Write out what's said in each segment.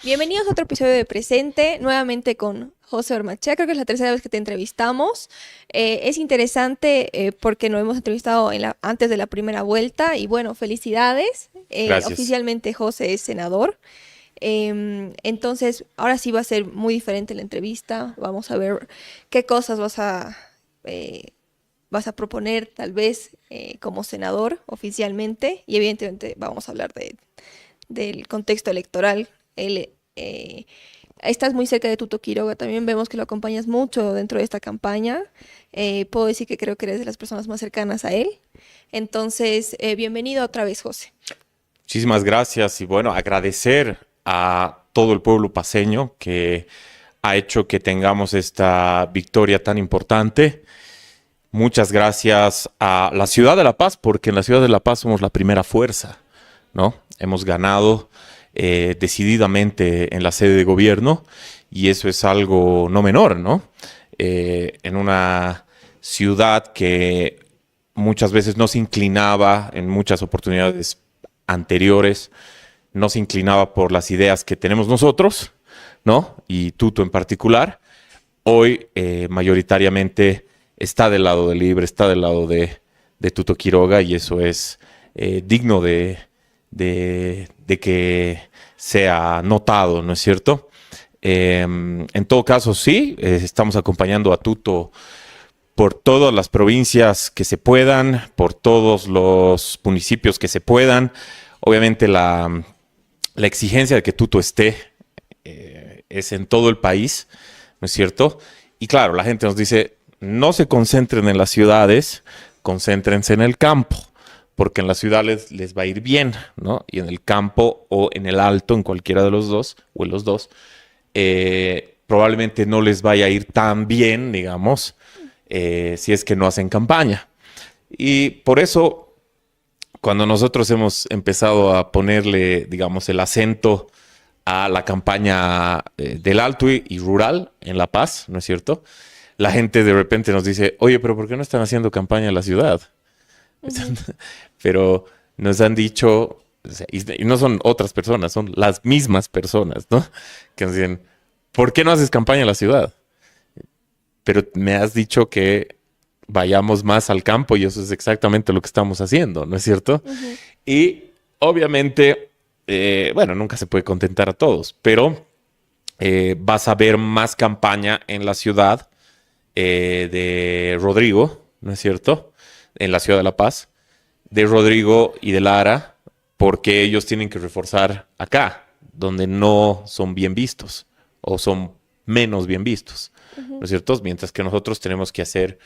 Bienvenidos a otro episodio de Presente, nuevamente con José Ormachea. Creo que es la tercera vez que te entrevistamos. Es interesante porque nos hemos entrevistado antes de la primera vuelta y bueno, felicidades. Gracias. Oficialmente José es senador. Entonces, ahora sí va a ser muy diferente la entrevista. Vamos a ver qué cosas vas a proponer tal vez como senador oficialmente y evidentemente vamos a hablar del contexto electoral. Él, estás muy cerca de Tuto Quiroga, también vemos que lo acompañas mucho dentro de esta campaña. Puedo decir que creo que eres de las personas más cercanas a él. Entonces, bienvenido otra vez, José. Muchísimas gracias y bueno, agradecer a todo el pueblo paceño que ha hecho que tengamos esta victoria tan importante. Muchas gracias a la ciudad de La Paz, porque en la ciudad de La Paz somos la primera fuerza, ¿no? Hemos ganado decididamente en la sede de gobierno y eso es algo no menor, ¿no? En una ciudad que muchas veces no se inclinaba en muchas oportunidades anteriores, no se inclinaba por las ideas que tenemos nosotros, ¿no? Y Tuto en particular, hoy mayoritariamente está del lado de Libre, está del lado de Tuto Quiroga y eso es digno de que sea notado, ¿no es cierto? En todo caso, sí, estamos acompañando a Tuto por todas las provincias que se puedan, por todos los municipios que se puedan. Obviamente la exigencia de que Tuto esté es en todo el país, ¿no es cierto? Y claro, la gente nos dice, no se concentren en las ciudades, concéntrense en el campo, porque en las ciudades les va a ir bien, ¿no? Y en el campo o en el alto, en cualquiera de los dos, o en los dos, probablemente no les vaya a ir tan bien, digamos, si es que no hacen campaña. Y por eso, cuando nosotros hemos empezado a ponerle, digamos, el acento a la campaña del Alto y rural en La Paz, ¿no es cierto? La gente de repente nos dice, oye, pero ¿por qué no están haciendo campaña en la ciudad? Ujú. Pero nos han dicho, o sea, y no son otras personas, son las mismas personas, ¿no? Que nos dicen, ¿por qué no haces campaña en la ciudad? Pero me has dicho que vayamos más al campo y eso es exactamente lo que estamos haciendo, ¿no es cierto? Ujú. Y obviamente, bueno, nunca se puede contentar a todos, pero vas a ver más campaña en la ciudad de Rodrigo, ¿no es cierto? En la ciudad de La Paz, de Rodrigo y de Lara, porque ellos tienen que reforzar acá, donde no son bien vistos o son menos bien vistos, ¿no Ujú. es cierto? Mientras que nosotros tenemos que hacer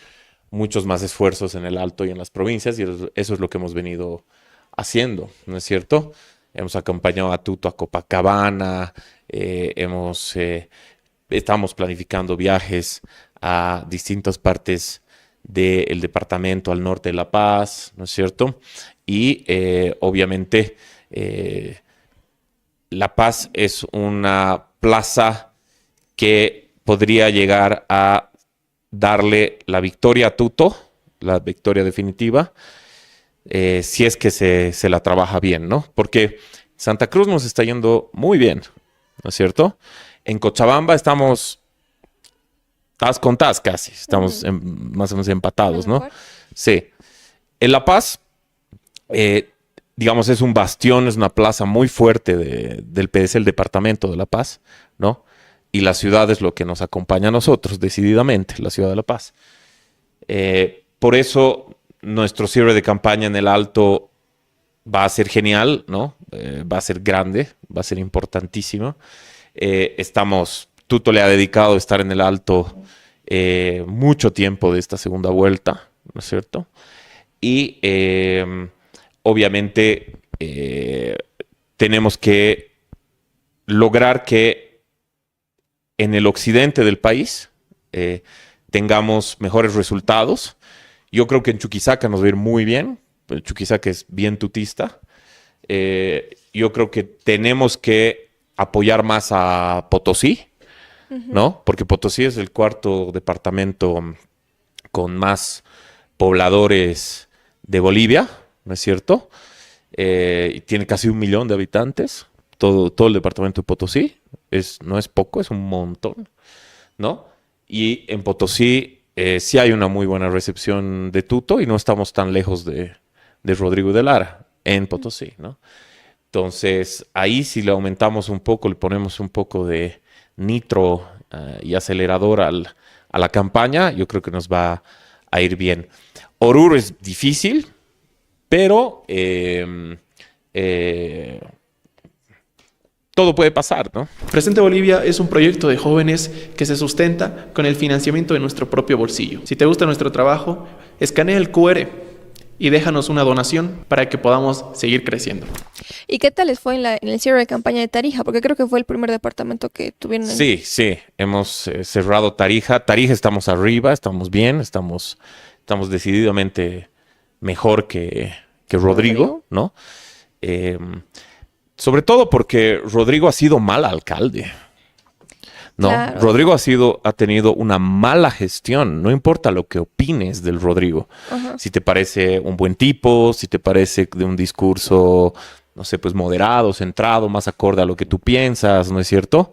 muchos más esfuerzos en el Alto y en las provincias y eso es lo que hemos venido haciendo, ¿no es cierto? Hemos acompañado a Tuto a Copacabana, estamos planificando viajes a distintas partes del departamento al norte de La Paz, ¿no es cierto? Y obviamente La Paz es una plaza que podría llegar a darle la victoria a Tuto, la victoria definitiva, si es que se la trabaja bien, ¿no? Porque Santa Cruz nos está yendo muy bien, ¿no es cierto? En Cochabamba estamos tas con tas casi, estamos Ujú. más o menos A empatados, la ¿no? par. Sí. En La Paz, eh, digamos, es un bastión, es una plaza muy fuerte del PDC, el departamento de La Paz, ¿no? Y la ciudad es lo que nos acompaña a nosotros, decididamente, la ciudad de La Paz. Por eso nuestro cierre de campaña en el Alto va a ser genial, ¿no? Va a ser grande, va a ser importantísimo. Tuto le ha dedicado a estar en el Alto mucho tiempo de esta segunda vuelta, ¿no es cierto? Y obviamente tenemos que lograr que en el occidente del país tengamos mejores resultados. Yo creo que en Chuquisaca nos va a ir muy bien. Chuquisaca es bien tutista. Yo creo que tenemos que apoyar más a Potosí, Ujú. ¿no? Porque Potosí es el cuarto departamento con más pobladores de Bolivia, ¿no es cierto? Y tiene casi 1 millón de habitantes, todo el departamento de Potosí, no es poco, es un montón, ¿no? Y en Potosí sí hay una muy buena recepción de Tuto y no estamos tan lejos de Rodrigo de Lara en Potosí, ¿no? Entonces, ahí si le aumentamos un poco, le ponemos un poco de nitro y acelerador a la campaña, yo creo que nos va a ir bien. Oruro es difícil, pero todo puede pasar, ¿no? Presente Bolivia es un proyecto de jóvenes que se sustenta con el financiamiento de nuestro propio bolsillo. Si te gusta nuestro trabajo, escanea el QR y déjanos una donación para que podamos seguir creciendo. ¿Y qué tal les fue en el cierre de campaña de Tarija? Porque creo que fue el primer departamento que tuvieron. Sí, sí, hemos cerrado Tarija. Tarija estamos arriba, estamos bien, estamos decididamente mejor que Rodrigo, ¿no? Sobre todo porque Rodrigo ha sido mal alcalde. No, Claro. Rodrigo ha tenido una mala gestión. No importa lo que opines del Rodrigo. Ajá. Si te parece un buen tipo, si te parece de un discurso, no sé, pues moderado, centrado, más acorde a lo que tú piensas, ¿no es cierto?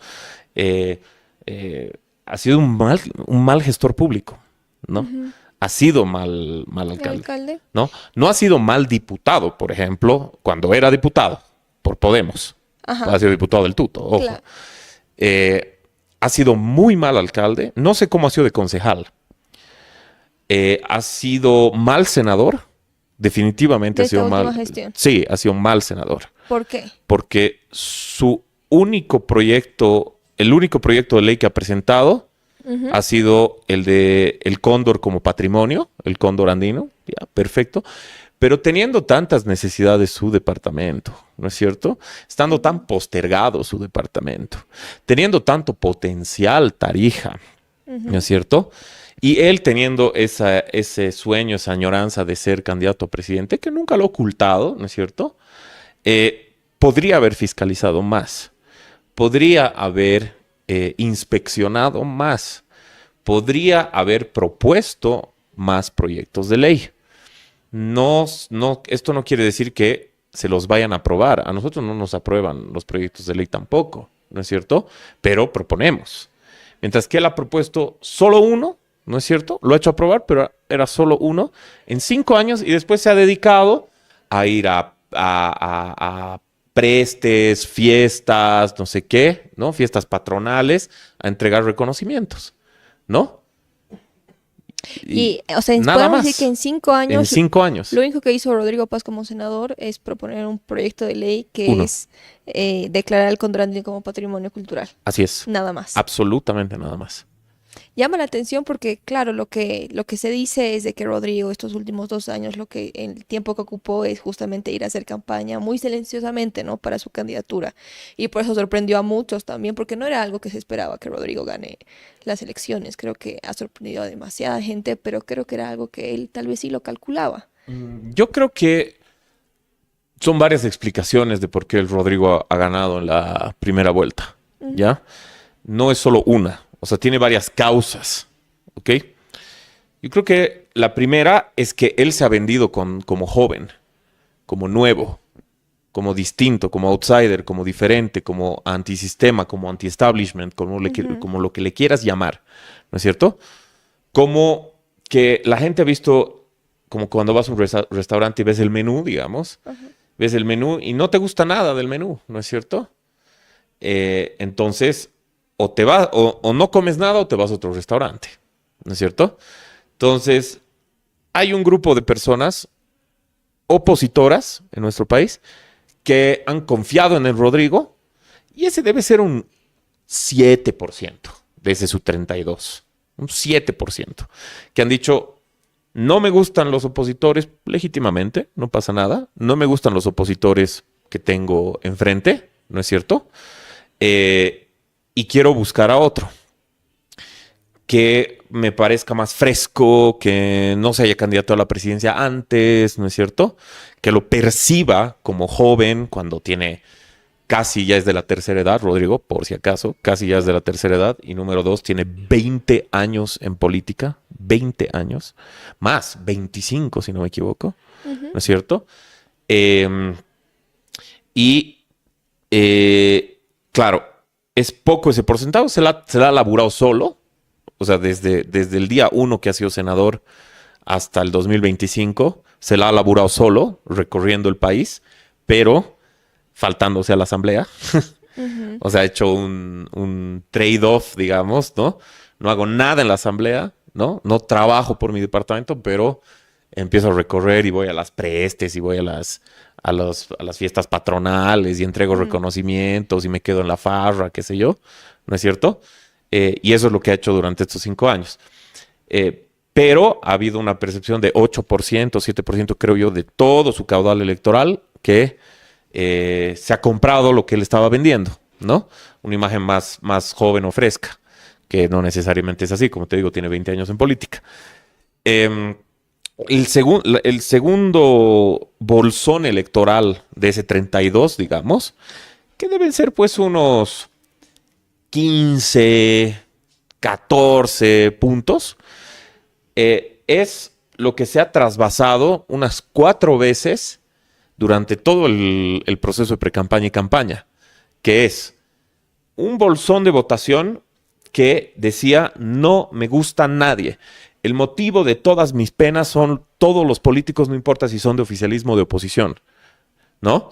Ha sido un mal gestor público, ¿no? Ha sido mal El alcalde, alcalde. ¿no? No ha sido mal diputado, por ejemplo, cuando era diputado por Podemos. Ajá. Ha sido diputado del Tuto, ojo. Claro. Ha sido muy mal alcalde. No sé cómo ha sido de concejal. Ha sido mal senador. Definitivamente De ha sido esta última mal. gestión. Sí, ha sido mal senador. ¿Por qué? Porque su único proyecto, el único proyecto de ley que ha presentado ha sido el de el cóndor como patrimonio, el cóndor andino. Ya, perfecto. Pero teniendo tantas necesidades su departamento, ¿no es cierto? Estando tan postergado su departamento, teniendo tanto potencial Tarija, ¿no es cierto? Y él teniendo ese sueño, esa añoranza de ser candidato a presidente, que nunca lo ha ocultado, ¿no es cierto? Podría haber fiscalizado más, podría haber inspeccionado más, podría haber propuesto más proyectos de ley. Esto no quiere decir que se los vayan a aprobar. A nosotros no nos aprueban los proyectos de ley tampoco, ¿no es cierto? Pero proponemos. Mientras que él ha propuesto solo uno, ¿no es cierto? Lo ha hecho aprobar, pero era solo uno en 5 años y después se ha dedicado a ir a prestes, fiestas, no sé qué, ¿no? Fiestas patronales, a entregar reconocimientos, ¿no? Y, o sea, nada podemos más. decir que en 5 años, En 5 años. lo único que hizo Rodrigo Paz como senador es proponer un proyecto de ley que Uno. es declarar el cóndor andino como patrimonio cultural. Así es. Nada más. Absolutamente nada más. Llama la atención porque, claro, lo que se dice es de que Rodrigo estos últimos 2 años, el tiempo que ocupó es justamente ir a hacer campaña muy silenciosamente, ¿no? Para su candidatura. Y por eso sorprendió a muchos también, porque no era algo que se esperaba que Rodrigo gane las elecciones. Creo que ha sorprendido a demasiada gente, pero creo que era algo que él tal vez sí lo calculaba. Yo creo que son varias explicaciones de por qué el Rodrigo ha ganado en la primera vuelta, ¿ya? No es solo una, o sea, tiene varias causas, ¿ok? Yo creo que la primera es que él se ha vendido como joven, como nuevo, como distinto, como outsider, como diferente, como antisistema, como anti-establishment, como lo que le quieras llamar, ¿no es cierto? Como que la gente ha visto, como cuando vas a un restaurante y ves el menú, digamos, ves el menú y no te gusta nada del menú, ¿no es cierto? Entonces, o te vas, o no comes nada o te vas a otro restaurante, ¿no es cierto? Entonces, hay un grupo de personas opositoras en nuestro país que han confiado en el Rodrigo y ese debe ser un 7% desde su 32%, un 7%, que han dicho, no me gustan los opositores legítimamente, no pasa nada, no me gustan los opositores que tengo enfrente, ¿no es cierto? Y quiero buscar a otro que me parezca más fresco, que no se haya candidato a la presidencia antes, ¿no es cierto? Que lo perciba como joven cuando tiene casi ya es de la tercera edad, Rodrigo, por si acaso, casi ya es de la tercera edad. Y número 2, tiene 20 años en política, 20 años, más 25 si no me equivoco, ¿no es cierto? Claro, es poco ese porcentaje, se la ha laburado solo, o sea, desde el día 1 que ha sido senador hasta el 2025, se la ha laburado solo, recorriendo el país, pero faltándose a la asamblea. O sea, ha hecho un trade-off, digamos, ¿no? No hago nada en la asamblea, ¿no? No trabajo por mi departamento, pero empiezo a recorrer y voy a las prestes y voy a las fiestas patronales y entrego reconocimientos y me quedo en la farra, qué sé yo, ¿no es cierto? Y eso es lo que ha hecho durante estos 5 años. Pero ha habido una percepción de 8%, 7%, creo yo, de todo su caudal electoral que se ha comprado lo que él estaba vendiendo, ¿no? Una imagen más joven o fresca, que no necesariamente es así, como te digo, tiene 20 años en política. El segundo bolsón electoral de ese 32, digamos, que deben ser pues unos 15, 14 puntos, es lo que se ha trasvasado unas 4 veces durante todo el proceso de precampaña y campaña, que es un bolsón de votación que decía: no me gusta nadie. El motivo de todas mis penas son todos los políticos, no importa si son de oficialismo o de oposición, ¿no?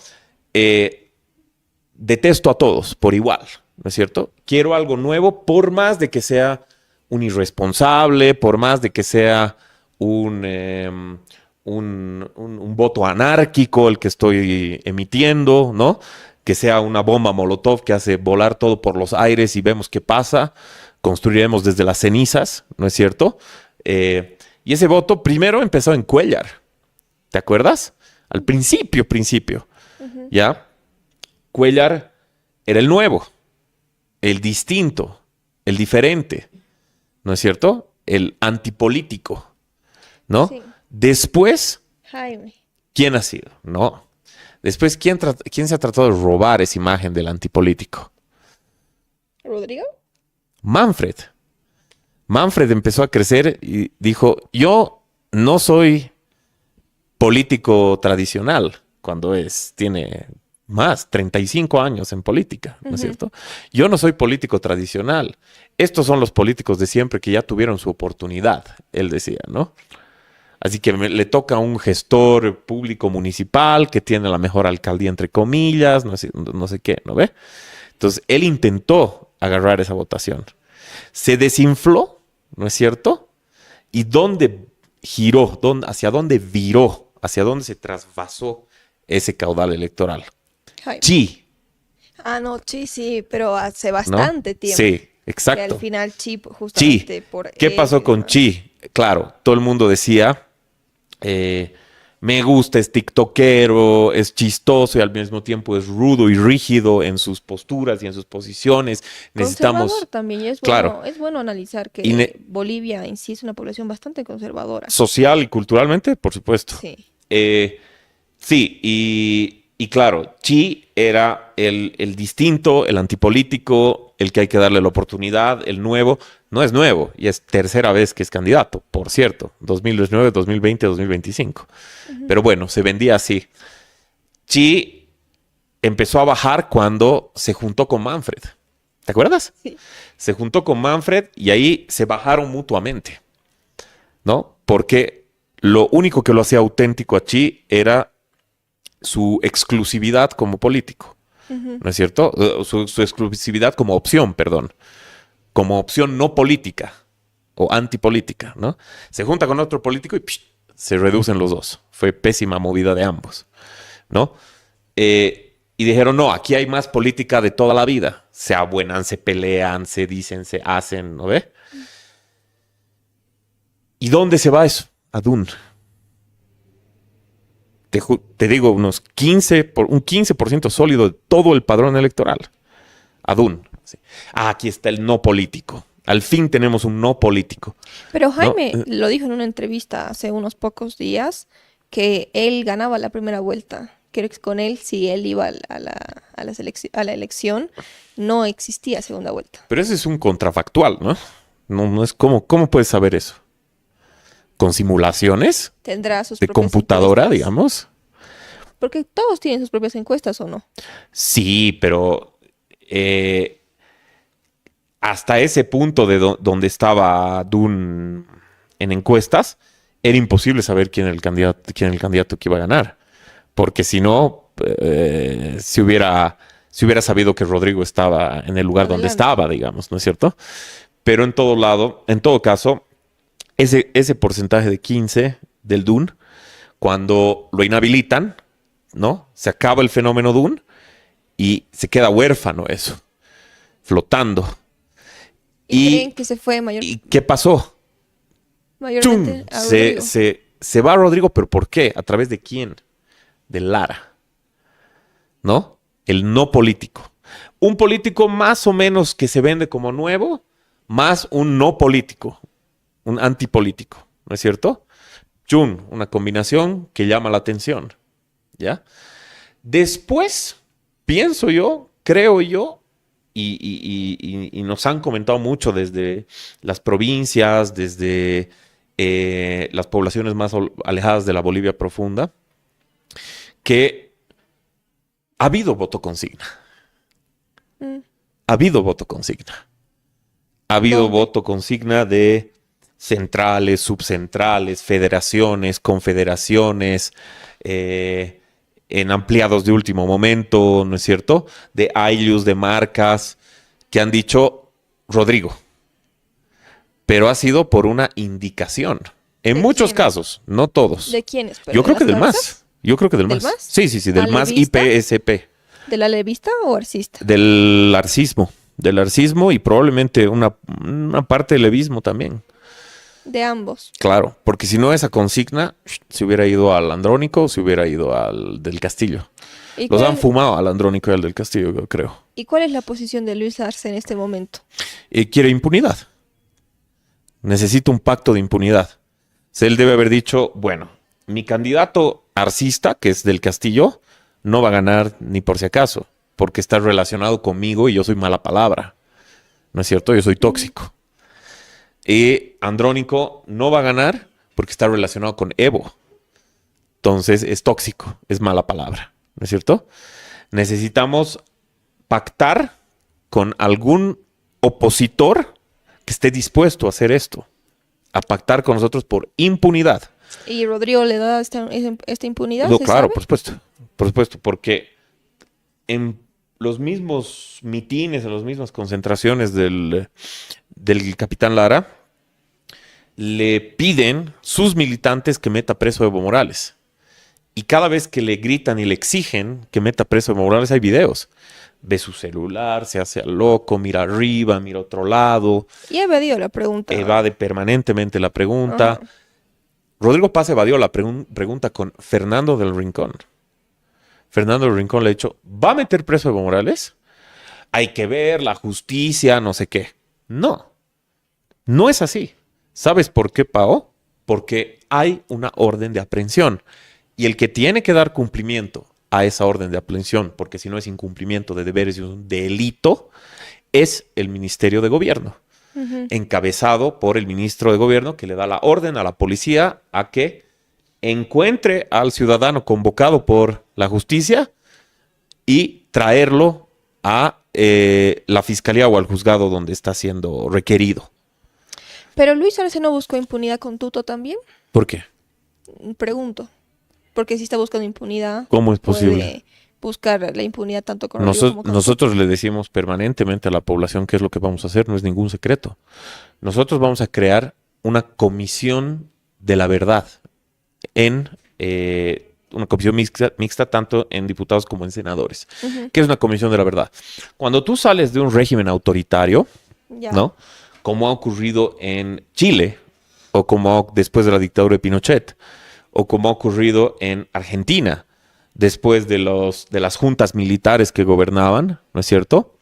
Detesto a todos por igual, ¿no es cierto? Quiero algo nuevo, por más de que sea un irresponsable, por más de que sea un voto anárquico el que estoy emitiendo, ¿no? Que sea una bomba molotov que hace volar todo por los aires y vemos qué pasa. Construiremos desde las cenizas, ¿no es cierto? Y ese voto primero empezó en Cuéllar. ¿Te acuerdas? Al principio. ¿Ya? Cuéllar era el nuevo, el distinto, el diferente, ¿no es cierto? El antipolítico, ¿no? Sí. Después, Jaime. ¿quién ha sido? No. Después, ¿quién se ha tratado de robar esa imagen del antipolítico? ¿Rodrigo? Manfred. Manfred empezó a crecer y dijo: yo no soy político tradicional, cuando tiene más, 35 años en política, ¿no es cierto? Yo no soy político tradicional. Estos son los políticos de siempre que ya tuvieron su oportunidad, él decía, ¿no? Así que le toca a un gestor público municipal que tiene la mejor alcaldía, entre comillas, no sé qué, ¿no ve? Entonces, él intentó agarrar esa votación. Se desinfló, ¿no es cierto? ¿Y dónde giró? ¿Hacia dónde viró? ¿Hacia dónde se trasvasó ese caudal electoral? Jaime. Chi, Ah, no, Chi sí, pero hace ¿no? bastante tiempo. Sí, Que exacto. al final Chi, Chi. justamente por ¿Qué él pasó y con demás. Chi? Claro, todo el mundo decía: me gusta, es tiktokero, es chistoso y al mismo tiempo es rudo y rígido en sus posturas y en sus posiciones. Conservador Necesitamos, también, y claro, es bueno analizar que y Bolivia en sí es una población bastante conservadora. social y culturalmente, por supuesto. Sí. Sí, y claro, Chi era el distinto, el antipolítico, el que hay que darle la oportunidad, el nuevo. No es nuevo, y es tercera vez que es candidato, por cierto, 2019, 2020, 2025. Pero bueno, se vendía así. Chi empezó a bajar cuando se juntó con Manfred. ¿Te acuerdas? Sí. Se juntó con Manfred y ahí se bajaron mutuamente, ¿no? Porque lo único que lo hacía auténtico a Chi era su exclusividad como político, ¿no es cierto? Su exclusividad como opción, perdón. Como opción no política o antipolítica, ¿no? Se junta con otro político y se reducen los dos. Fue pésima movida de ambos, ¿no? Y dijeron: no, aquí hay más política de toda la vida. Se abuenan, se pelean, se dicen, se hacen, ¿no ve? ¿Y dónde se va eso? A Dun. Te digo, un 15% sólido de todo el padrón electoral. A Dun. Sí. Aquí está el no político. Al fin tenemos un no político. Pero Jaime ¿No? lo dijo en una entrevista hace unos pocos días que él ganaba la primera vuelta. Creo que con él, si él iba a la elección, no existía segunda vuelta. Pero ese es un contrafactual, ¿no? No es ¿cómo puedes saber eso? ¿Con simulaciones Tendrá sus de propias computadora, encuestas. digamos? Porque todos tienen sus propias encuestas, ¿o no? Sí, pero hasta ese punto de donde estaba Dunn en encuestas, era imposible saber quién era el candidato que iba a ganar. Porque si no, se hubiera sabido que Rodrigo estaba en el lugar donde Adelante. estaba, digamos, ¿no es cierto? Pero en todo caso, ese porcentaje de 15 del Dunn, cuando lo inhabilitan, ¿no? Se acaba el fenómeno Dunn y se queda huérfano eso, flotando. ¿Y ¿Y creen que se fue qué pasó? mayormente ¡Chum! a Rodrigo? Se va Rodrigo, pero ¿por qué? ¿A través de quién? De Lara, ¿no? El no político. Un político más o menos que se vende como nuevo, más un no político, un antipolítico, ¿no es cierto? ¡Chum! Una combinación que llama la atención, ¿ya? Después, pienso yo, creo yo, y nos han comentado mucho desde las provincias, desde las poblaciones más alejadas de la Bolivia profunda, que ha habido voto consigna. Mm. Ha habido voto consigna. Ha habido ¿Dónde? voto consigna de centrales, subcentrales, federaciones, confederaciones, en ampliados de último momento, ¿no es cierto? De aylus, de marcas, que han dicho Rodrigo. Pero ha sido por una indicación. En ¿De muchos quiénes? casos, no todos. ¿De quiénes? ¿Pero Yo de creo que las del cabezas? MAS. Yo creo que del ¿Del MAS. MAS? Sí, del MAS ¿Alevista? IPSP. ¿Del alevista o arcista? Del arcismo. Del arcismo y probablemente una parte del levismo también. De ambos. Claro, porque si no esa consigna se hubiera ido al Andrónico, se hubiera ido al del Castillo. ¿Y Los cuál, han fumado al Andrónico y al del Castillo, yo creo. ¿Y cuál es la posición de Luis Arce en este momento? Quiere impunidad. Necesita un pacto de impunidad. O sea, él debe haber dicho, bueno, mi candidato arcista, que es del Castillo, no va a ganar ni por si acaso, porque está relacionado conmigo y yo soy mala palabra. ¿No es cierto? Yo soy tóxico. Y Andrónico no va a ganar porque está relacionado con Evo. Entonces es tóxico, es mala palabra. ¿No es cierto? Necesitamos pactar con algún opositor que esté dispuesto a hacer esto, a pactar con nosotros por impunidad. ¿Y Rodrigo le da esta impunidad? No, ¿Se claro, sabe? por supuesto, porque en los mismos mitines, en las mismas concentraciones del capitán Lara, le piden sus militantes que meta preso a Evo Morales. Y cada vez que le gritan y le exigen que meta preso a Evo Morales, hay videos. Ve su celular, se hace al loco, mira arriba, mira a otro lado, Y ha evadido la pregunta. evade permanentemente la pregunta. Ajá. Rodrigo Paz evadió la pregunta con Fernando del Rincón. Fernando del Rincón le ha dicho, ¿va a meter preso a Evo Morales? Hay que ver la justicia, no sé qué. No, no es así. ¿Sabes por qué, Pao? Porque hay una orden de aprehensión. Y el que tiene que dar cumplimiento a esa orden de aprehensión, porque si no es incumplimiento de deberes y un delito, es el Ministerio de Gobierno, encabezado por el ministro de Gobierno, que le da la orden a la policía a que encuentre al ciudadano convocado por la justicia y traerlo a la fiscalía o al juzgado donde está siendo requerido. Pero Luis Arce no buscó impunidad con Tuto también. ¿Por qué? Pregunto. Porque si está buscando impunidad, ¿Cómo es posible? puede buscar la impunidad tanto con Rodrigo como con Nosotros le decimos permanentemente a la población qué es lo que vamos a hacer, no es ningún secreto. Nosotros vamos a crear una comisión de la verdad en una comisión mixta tanto en diputados como en senadores. ¿Qué es una comisión de la verdad? Cuando tú sales de un régimen autoritario, Ya. ¿no? Como ha ocurrido en Chile, o como después de la dictadura de Pinochet, o como ha ocurrido en Argentina, después de las juntas militares que gobernaban, ¿no es cierto?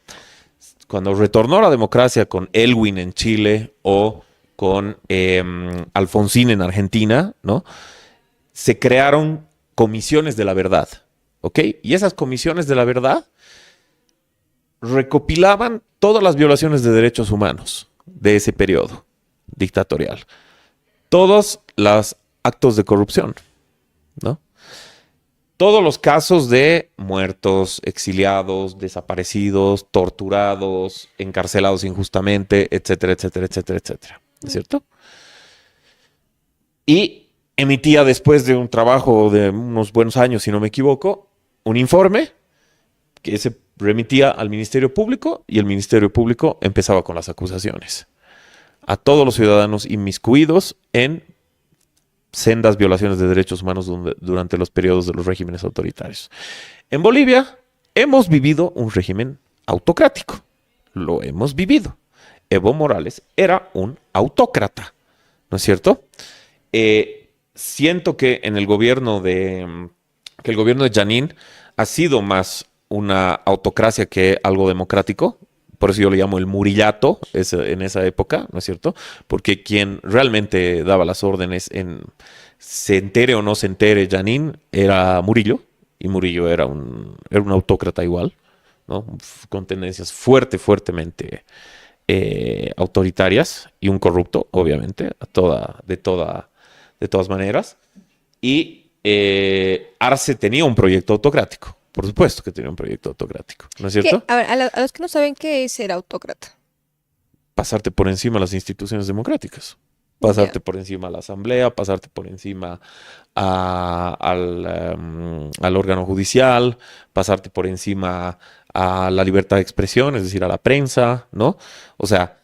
Cuando retornó la democracia con Elwin en Chile o con Alfonsín en Argentina, ¿no? Se crearon comisiones de la verdad, ¿ok? Y esas comisiones de la verdad recopilaban todas las violaciones de derechos humanos de ese periodo dictatorial. Todos los actos de corrupción, ¿no? todos los casos de muertos, exiliados, desaparecidos, torturados, encarcelados injustamente, etcétera, etcétera, etcétera, etcétera. ¿No es cierto? Y emitía, después de un trabajo de unos buenos años, si no me equivoco, un informe que se remitía al Ministerio Público y el Ministerio Público empezaba con las acusaciones a todos los ciudadanos inmiscuidos en sendas violaciones de derechos humanos durante los periodos de los regímenes autoritarios. En Bolivia hemos vivido un régimen autocrático. Lo hemos vivido. Evo Morales era un autócrata, ¿no es cierto? Siento que en el gobierno de Yanín ha sido más una autocracia que algo democrático. Por eso yo le llamo el murillato en esa época, ¿no es cierto? Porque quien realmente daba las órdenes se entere o no se entere Yanín era Murillo, y Murillo era un autócrata igual, ¿no? Con tendencias fuertemente autoritarias, y un corrupto, obviamente, de todas maneras. Y Arce tenía un proyecto autocrático. Por supuesto que tenía un proyecto autocrático, ¿no es cierto? A ver, a los que no saben qué es ser autócrata. Pasarte por encima de las instituciones democráticas. Pasarte por encima a la asamblea, pasarte por encima al órgano judicial, pasarte por encima a la libertad de expresión, es decir, a la prensa, ¿no? O sea,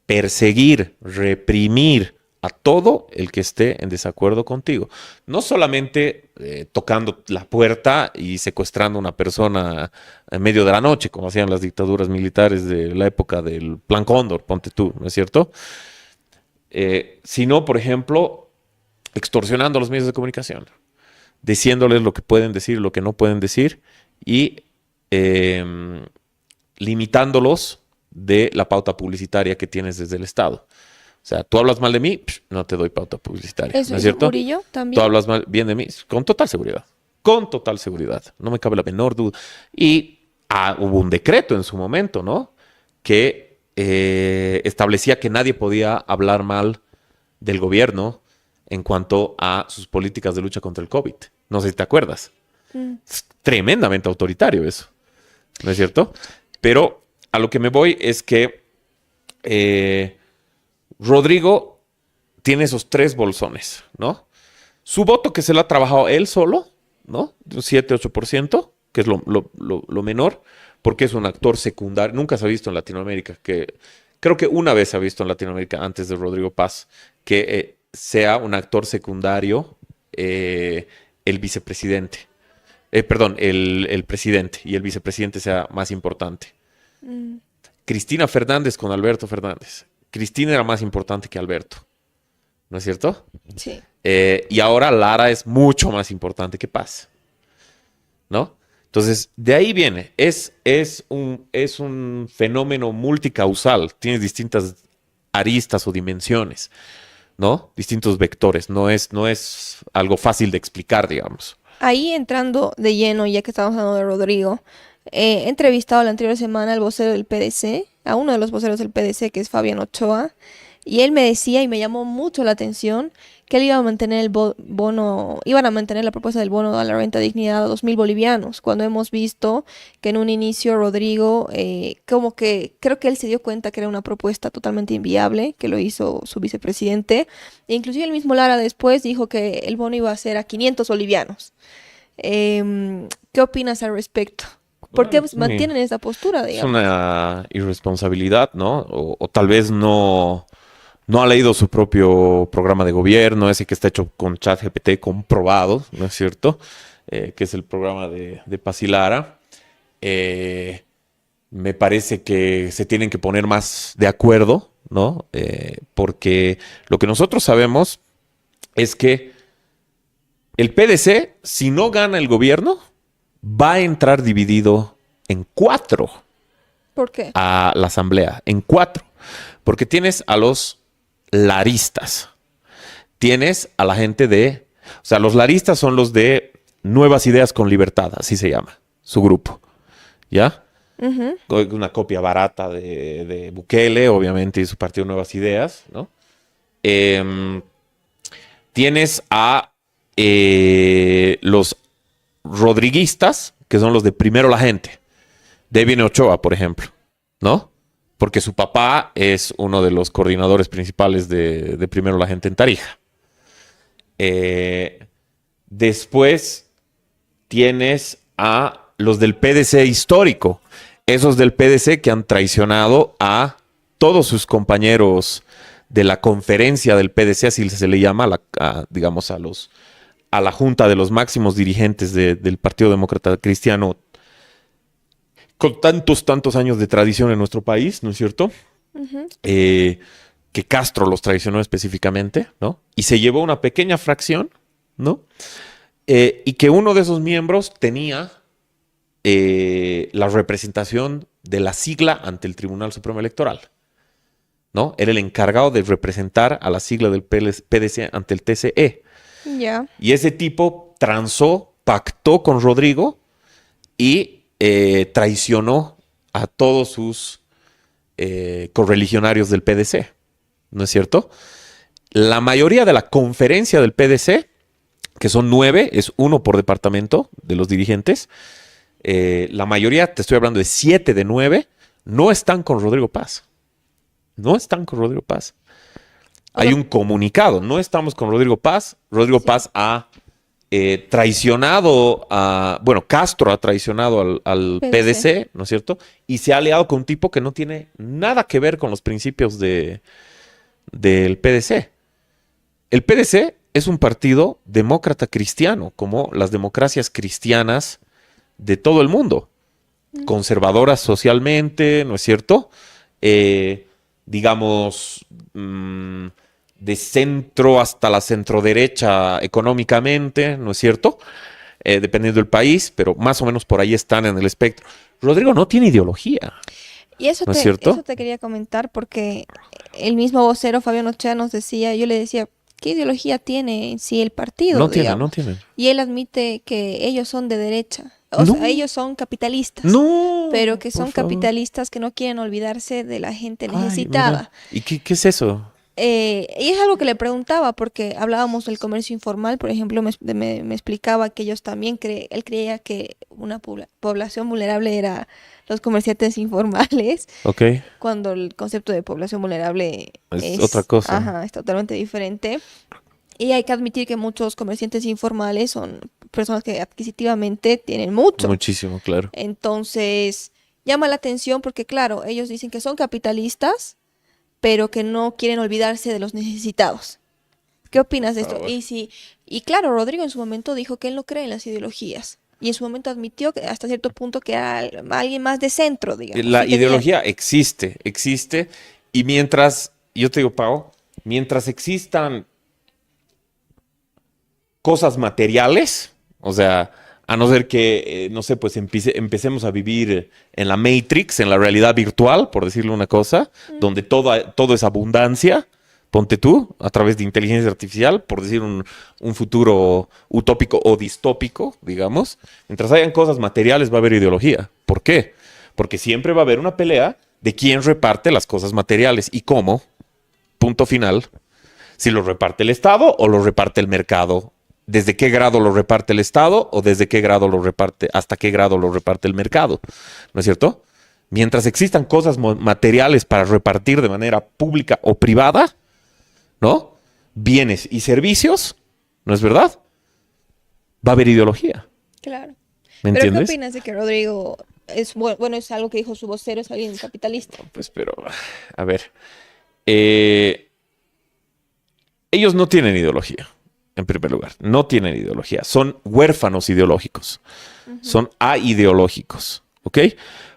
perseguir, reprimir a todo el que esté en desacuerdo contigo. No solamente tocando la puerta y secuestrando a una persona en medio de la noche, como hacían las dictaduras militares de la época del Plan Cóndor, ponte tú, ¿no es cierto? Sino, por ejemplo, extorsionando a los medios de comunicación, diciéndoles lo que pueden decir, lo que no pueden decir, y limitándolos de la pauta publicitaria que tienes desde el Estado. O sea, tú hablas mal de mí, no te doy pauta publicitaria, ¿Eso ¿no es es cierto? Murillo también? Tú hablas bien de mí, con total seguridad. Con total seguridad. No me cabe la menor duda. Y hubo un decreto en su momento, ¿no? Que establecía que nadie podía hablar mal del gobierno en cuanto a sus políticas de lucha contra el COVID. No sé si te acuerdas. Es tremendamente autoritario eso, ¿no es cierto? Pero a lo que me voy es que Rodrigo tiene esos 3 bolsones, ¿no? Su voto, que se lo ha trabajado él solo, ¿no? Un 7-8%, que es lo menor, porque es un actor secundario. Nunca se ha visto en Latinoamérica, creo que una vez se ha visto en Latinoamérica antes de Rodrigo Paz, que sea un actor secundario el vicepresidente. Perdón, el presidente, y el vicepresidente sea más importante. Cristina Fernández con Alberto Fernández. Cristina era más importante que Alberto, ¿no es cierto? Sí. Y ahora Lara es mucho más importante que Paz, ¿no? Entonces, de ahí viene. Es un fenómeno multicausal. Tienes distintas aristas o dimensiones, ¿no? Distintos vectores. No es algo fácil de explicar, digamos. Ahí entrando de lleno, ya que estamos hablando de Rodrigo, he entrevistado la anterior semana al vocero del PDC, a uno de los voceros del PDC, que es Fabián Ochoa, y él me decía, y me llamó mucho la atención, que él iba a mantener el iban a mantener la propuesta del bono a la renta dignidad a 2.000 bolivianos, cuando hemos visto que en un inicio Rodrigo, como que creo que él se dio cuenta que era una propuesta totalmente inviable, que lo hizo su vicepresidente, e inclusive el mismo Lara después dijo que el bono iba a ser a 500 bolivianos. ¿Qué opinas al respecto? ¿Por qué mantienen esa postura, digamos? Es una irresponsabilidad, ¿no? O tal vez no ha leído su propio programa de gobierno, ese que está hecho con ChatGPT comprobado, ¿no es cierto? Que es el programa de Paz y Lara. Me parece que se tienen que poner más de acuerdo, ¿no? Porque lo que nosotros sabemos es que el PDC, si no gana el gobierno, va a entrar dividido en 4 ¿Por qué? a la asamblea, en 4. Porque tienes a los laristas, tienes a la gente o sea, los laristas son los de Nuevas Ideas con Libertad, así se llama, su grupo, ¿ya? Una copia barata de Bukele, obviamente, y su partido Nuevas Ideas, ¿no? Tienes a los rodriguistas, que son los de Primero la Gente. De ahí viene Ochoa, por ejemplo, ¿no? Porque su papá es uno de los coordinadores principales de Primero la Gente en Tarija. Después tienes a los del PDC histórico, esos del PDC que han traicionado a todos sus compañeros de la conferencia del PDC, así se le llama, digamos, a la junta de los máximos dirigentes del Partido Demócrata Cristiano, con tantos años de tradición en nuestro país, ¿no es cierto? Ujú. Que Castro los traicionó específicamente, ¿no? Y se llevó una pequeña fracción, ¿no? Y que uno de esos miembros tenía la representación de la sigla ante el Tribunal Supremo Electoral, ¿no? Era el encargado de representar a la sigla del PDC ante el TCE. Ya. Y ese tipo transó, pactó con Rodrigo y traicionó a todos sus correligionarios del PDC, ¿no es cierto? La mayoría de la conferencia del PDC, que son 9, es uno por departamento de los dirigentes, la mayoría, te estoy hablando de 7 de 9, no están con Rodrigo Paz. No están con Rodrigo Paz. Hay un comunicado, no estamos con Rodrigo Paz. Rodrigo Paz ha traicionado Castro ha traicionado al PDC, ¿no es cierto? Y se ha aliado con un tipo que no tiene nada que ver con los principios del PDC. El PDC es un partido demócrata cristiano, como las democracias cristianas de todo el mundo. Conservadoras socialmente, ¿no es cierto? Digamos, de centro hasta la centroderecha económicamente, ¿no es cierto? Dependiendo del país, pero más o menos por ahí están en el espectro. Rodrigo no tiene ideología. Y eso ¿No es cierto? eso te quería comentar porque el mismo vocero Fabián Ochoa nos decía, yo le decía, ¿qué ideología tiene en sí el partido? No tiene, digamos? no tiene. Y él admite que ellos son de derecha, No. sea, ellos son capitalistas. No. Pero que por son favor. capitalistas que no quieren olvidarse de la gente Ay, necesitada. mira. ¿Y qué es eso? Y es algo que le preguntaba, porque hablábamos del comercio informal, por ejemplo, me explicaba que ellos también, él creía que una población vulnerable era los comerciantes informales, Ok. cuando el concepto de población vulnerable Es otra cosa. Ajá, es totalmente diferente. Y hay que admitir que muchos comerciantes informales son personas que adquisitivamente tienen mucho. Muchísimo, claro. Entonces, llama la atención porque, claro, ellos dicen que son capitalistas, pero que no quieren olvidarse de los necesitados. ¿Qué opinas de esto? Y claro, Rodrigo en su momento dijo que él no cree en las ideologías. Y en su momento admitió que hasta cierto punto que era alguien más de centro, digamos. La que tenía- ideología existe. Y mientras, yo te digo, Pau, mientras existan cosas materiales, o sea, a no ser que, no sé, pues empecemos a vivir en la Matrix, en la realidad virtual, por decirle una cosa, donde todo es abundancia, ponte tú, a través de inteligencia artificial, por decir un futuro utópico o distópico, digamos. Mientras hayan cosas materiales va a haber ideología. ¿Por qué? Porque siempre va a haber una pelea de quién reparte las cosas materiales y cómo, punto final, si lo reparte el Estado o lo reparte el mercado. ¿Desde qué grado lo reparte el Estado o desde qué grado hasta qué grado lo reparte el mercado? ¿No es cierto? Mientras existan cosas materiales para repartir de manera pública o privada, ¿no? Bienes y servicios, ¿no es verdad? Va a haber ideología. Claro. ¿Me ¿Pero entiendes? qué opinas de que Rodrigo bueno, es algo que dijo su vocero, es alguien capitalista? Pues, pero, a ver. Ellos no tienen ideología, en primer lugar. No tienen ideología. Son huérfanos ideológicos. Son aideológicos. ¿Ok?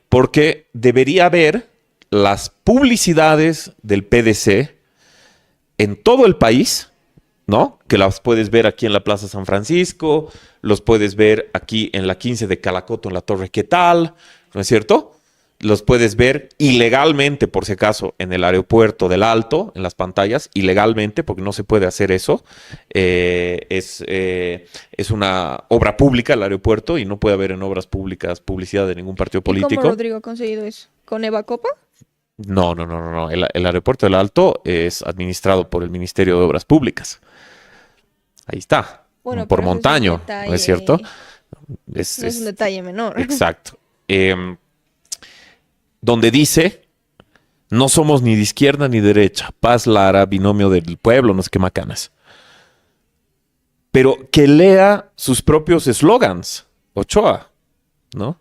Porque debería haber las publicidades del PDC en todo el país, ¿no? Que las puedes ver aquí en la Plaza San Francisco, los puedes ver aquí en la 15 de Calacoto, en la Torre ¿Qué tal? ¿No es cierto? Los puedes ver ilegalmente, por si acaso, en el aeropuerto del Alto, en las pantallas, ilegalmente, porque no se puede hacer eso. Es una obra pública el aeropuerto y no puede haber en obras públicas publicidad de ningún partido ¿Y cómo político. Rodrigo ha conseguido eso? ¿Con Eva Copa? No. El aeropuerto del Alto es administrado por el Ministerio de Obras Públicas. Ahí está. Bueno, Por pero eso es un Montaño, ¿no detalle. es cierto? No es un detalle menor. Exacto. Donde dice, no somos ni de izquierda ni de derecha. Paz Lara, binomio del pueblo, no sé qué macanas. Pero que lea sus propios eslogans, Ochoa, ¿no?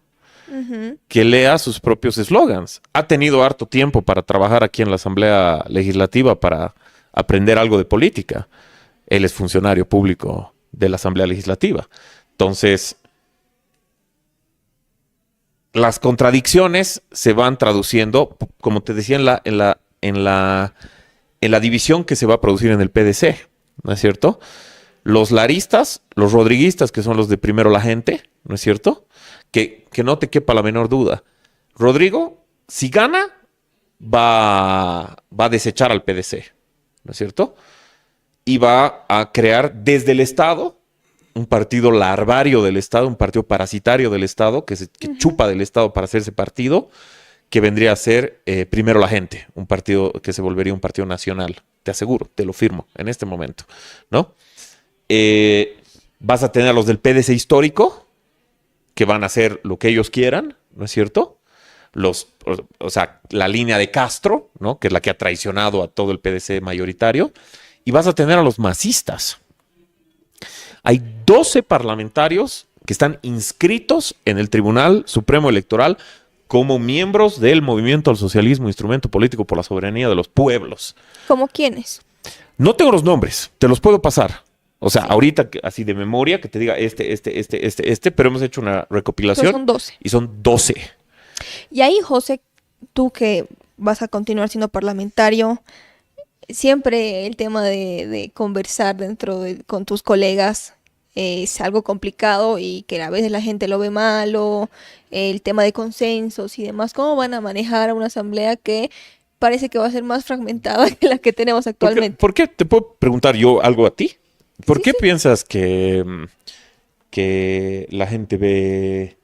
Que lea sus propios eslogans. Ha tenido harto tiempo para trabajar aquí en la Asamblea Legislativa para aprender algo de política. Él es funcionario público de la Asamblea Legislativa. Entonces, las contradicciones se van traduciendo, como te decía, en la división que se va a producir en el PDC, ¿no es cierto? Los laristas, los rodriguistas, que son los de primero la gente, ¿no es cierto? Que no te quepa la menor duda. Rodrigo, si gana, va a desechar al PDC, ¿no es cierto? Y va a crear desde el Estado un partido larvario del Estado, un partido parasitario del Estado, que chupa del Estado para hacerse partido, que vendría a ser primero la gente, un partido que se volvería un partido nacional. Te aseguro, te lo firmo en este momento, ¿no? Vas a tener a los del PDC histórico, que van a hacer lo que ellos quieran, ¿no es cierto? O sea, la línea de Castro, ¿no? Que es la que ha traicionado a todo el PDC mayoritario. Y vas a tener a los masistas. Hay 12 parlamentarios que están inscritos en el Tribunal Supremo Electoral como miembros del Movimiento al Socialismo, Instrumento Político por la Soberanía de los Pueblos. ¿Cómo quiénes? No tengo los nombres, te los puedo pasar. O sea, ahorita así de memoria, que te diga pero hemos hecho una recopilación. Pero son 12. Y son 12. Y ahí, José, tú que vas a continuar siendo parlamentario, siempre el tema de conversar con tus colegas es algo complicado y que a veces la gente lo ve malo, el tema de consensos y demás. ¿Cómo van a manejar a una asamblea que parece que va a ser más fragmentada que la que tenemos actualmente? ¿Por qué? ¿Te puedo preguntar yo algo a ti? ¿Por qué Sí. piensas que la gente ve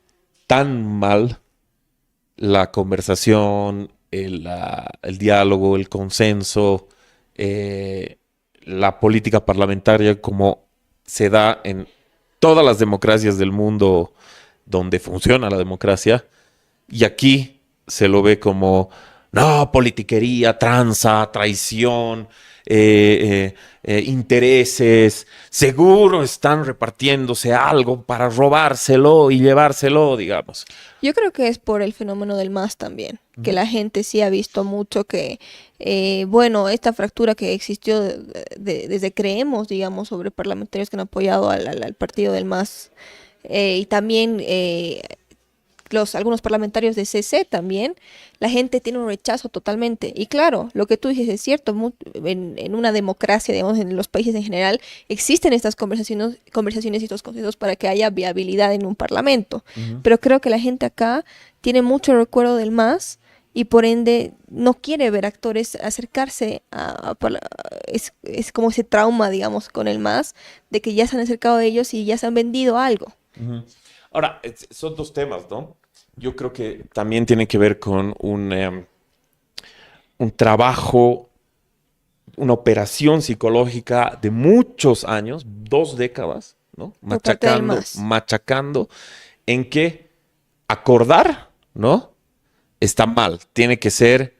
tan mal la conversación, el diálogo, el consenso, la política parlamentaria como se da en todas las democracias del mundo donde funciona la democracia? Y aquí se lo ve como, no, politiquería, tranza, traición, intereses, seguro están repartiéndose algo para robárselo y llevárselo, digamos. Yo creo que es por el fenómeno del MAS también, que la gente sí ha visto mucho que, bueno, esta fractura que existió desde creemos, digamos, sobre parlamentarios que han apoyado al partido del MAS, y también algunos parlamentarios de CC también, la gente tiene un rechazo totalmente. Y claro, lo que tú dices es cierto, en una democracia, digamos, en los países en general, existen estas conversaciones y estos consensos para que haya viabilidad en un parlamento. Pero creo que la gente acá tiene mucho recuerdo del MAS y por ende no quiere ver actores acercarse es como ese trauma, digamos, con el MAS, de que ya se han acercado a ellos y ya se han vendido algo. Ahora, son dos temas, ¿no? Yo creo que también tiene que ver con un trabajo, una operación psicológica de muchos años, 2 décadas, ¿no? Por parte del MAS. Machacando, en que acordar, ¿no? Está mal, tiene que ser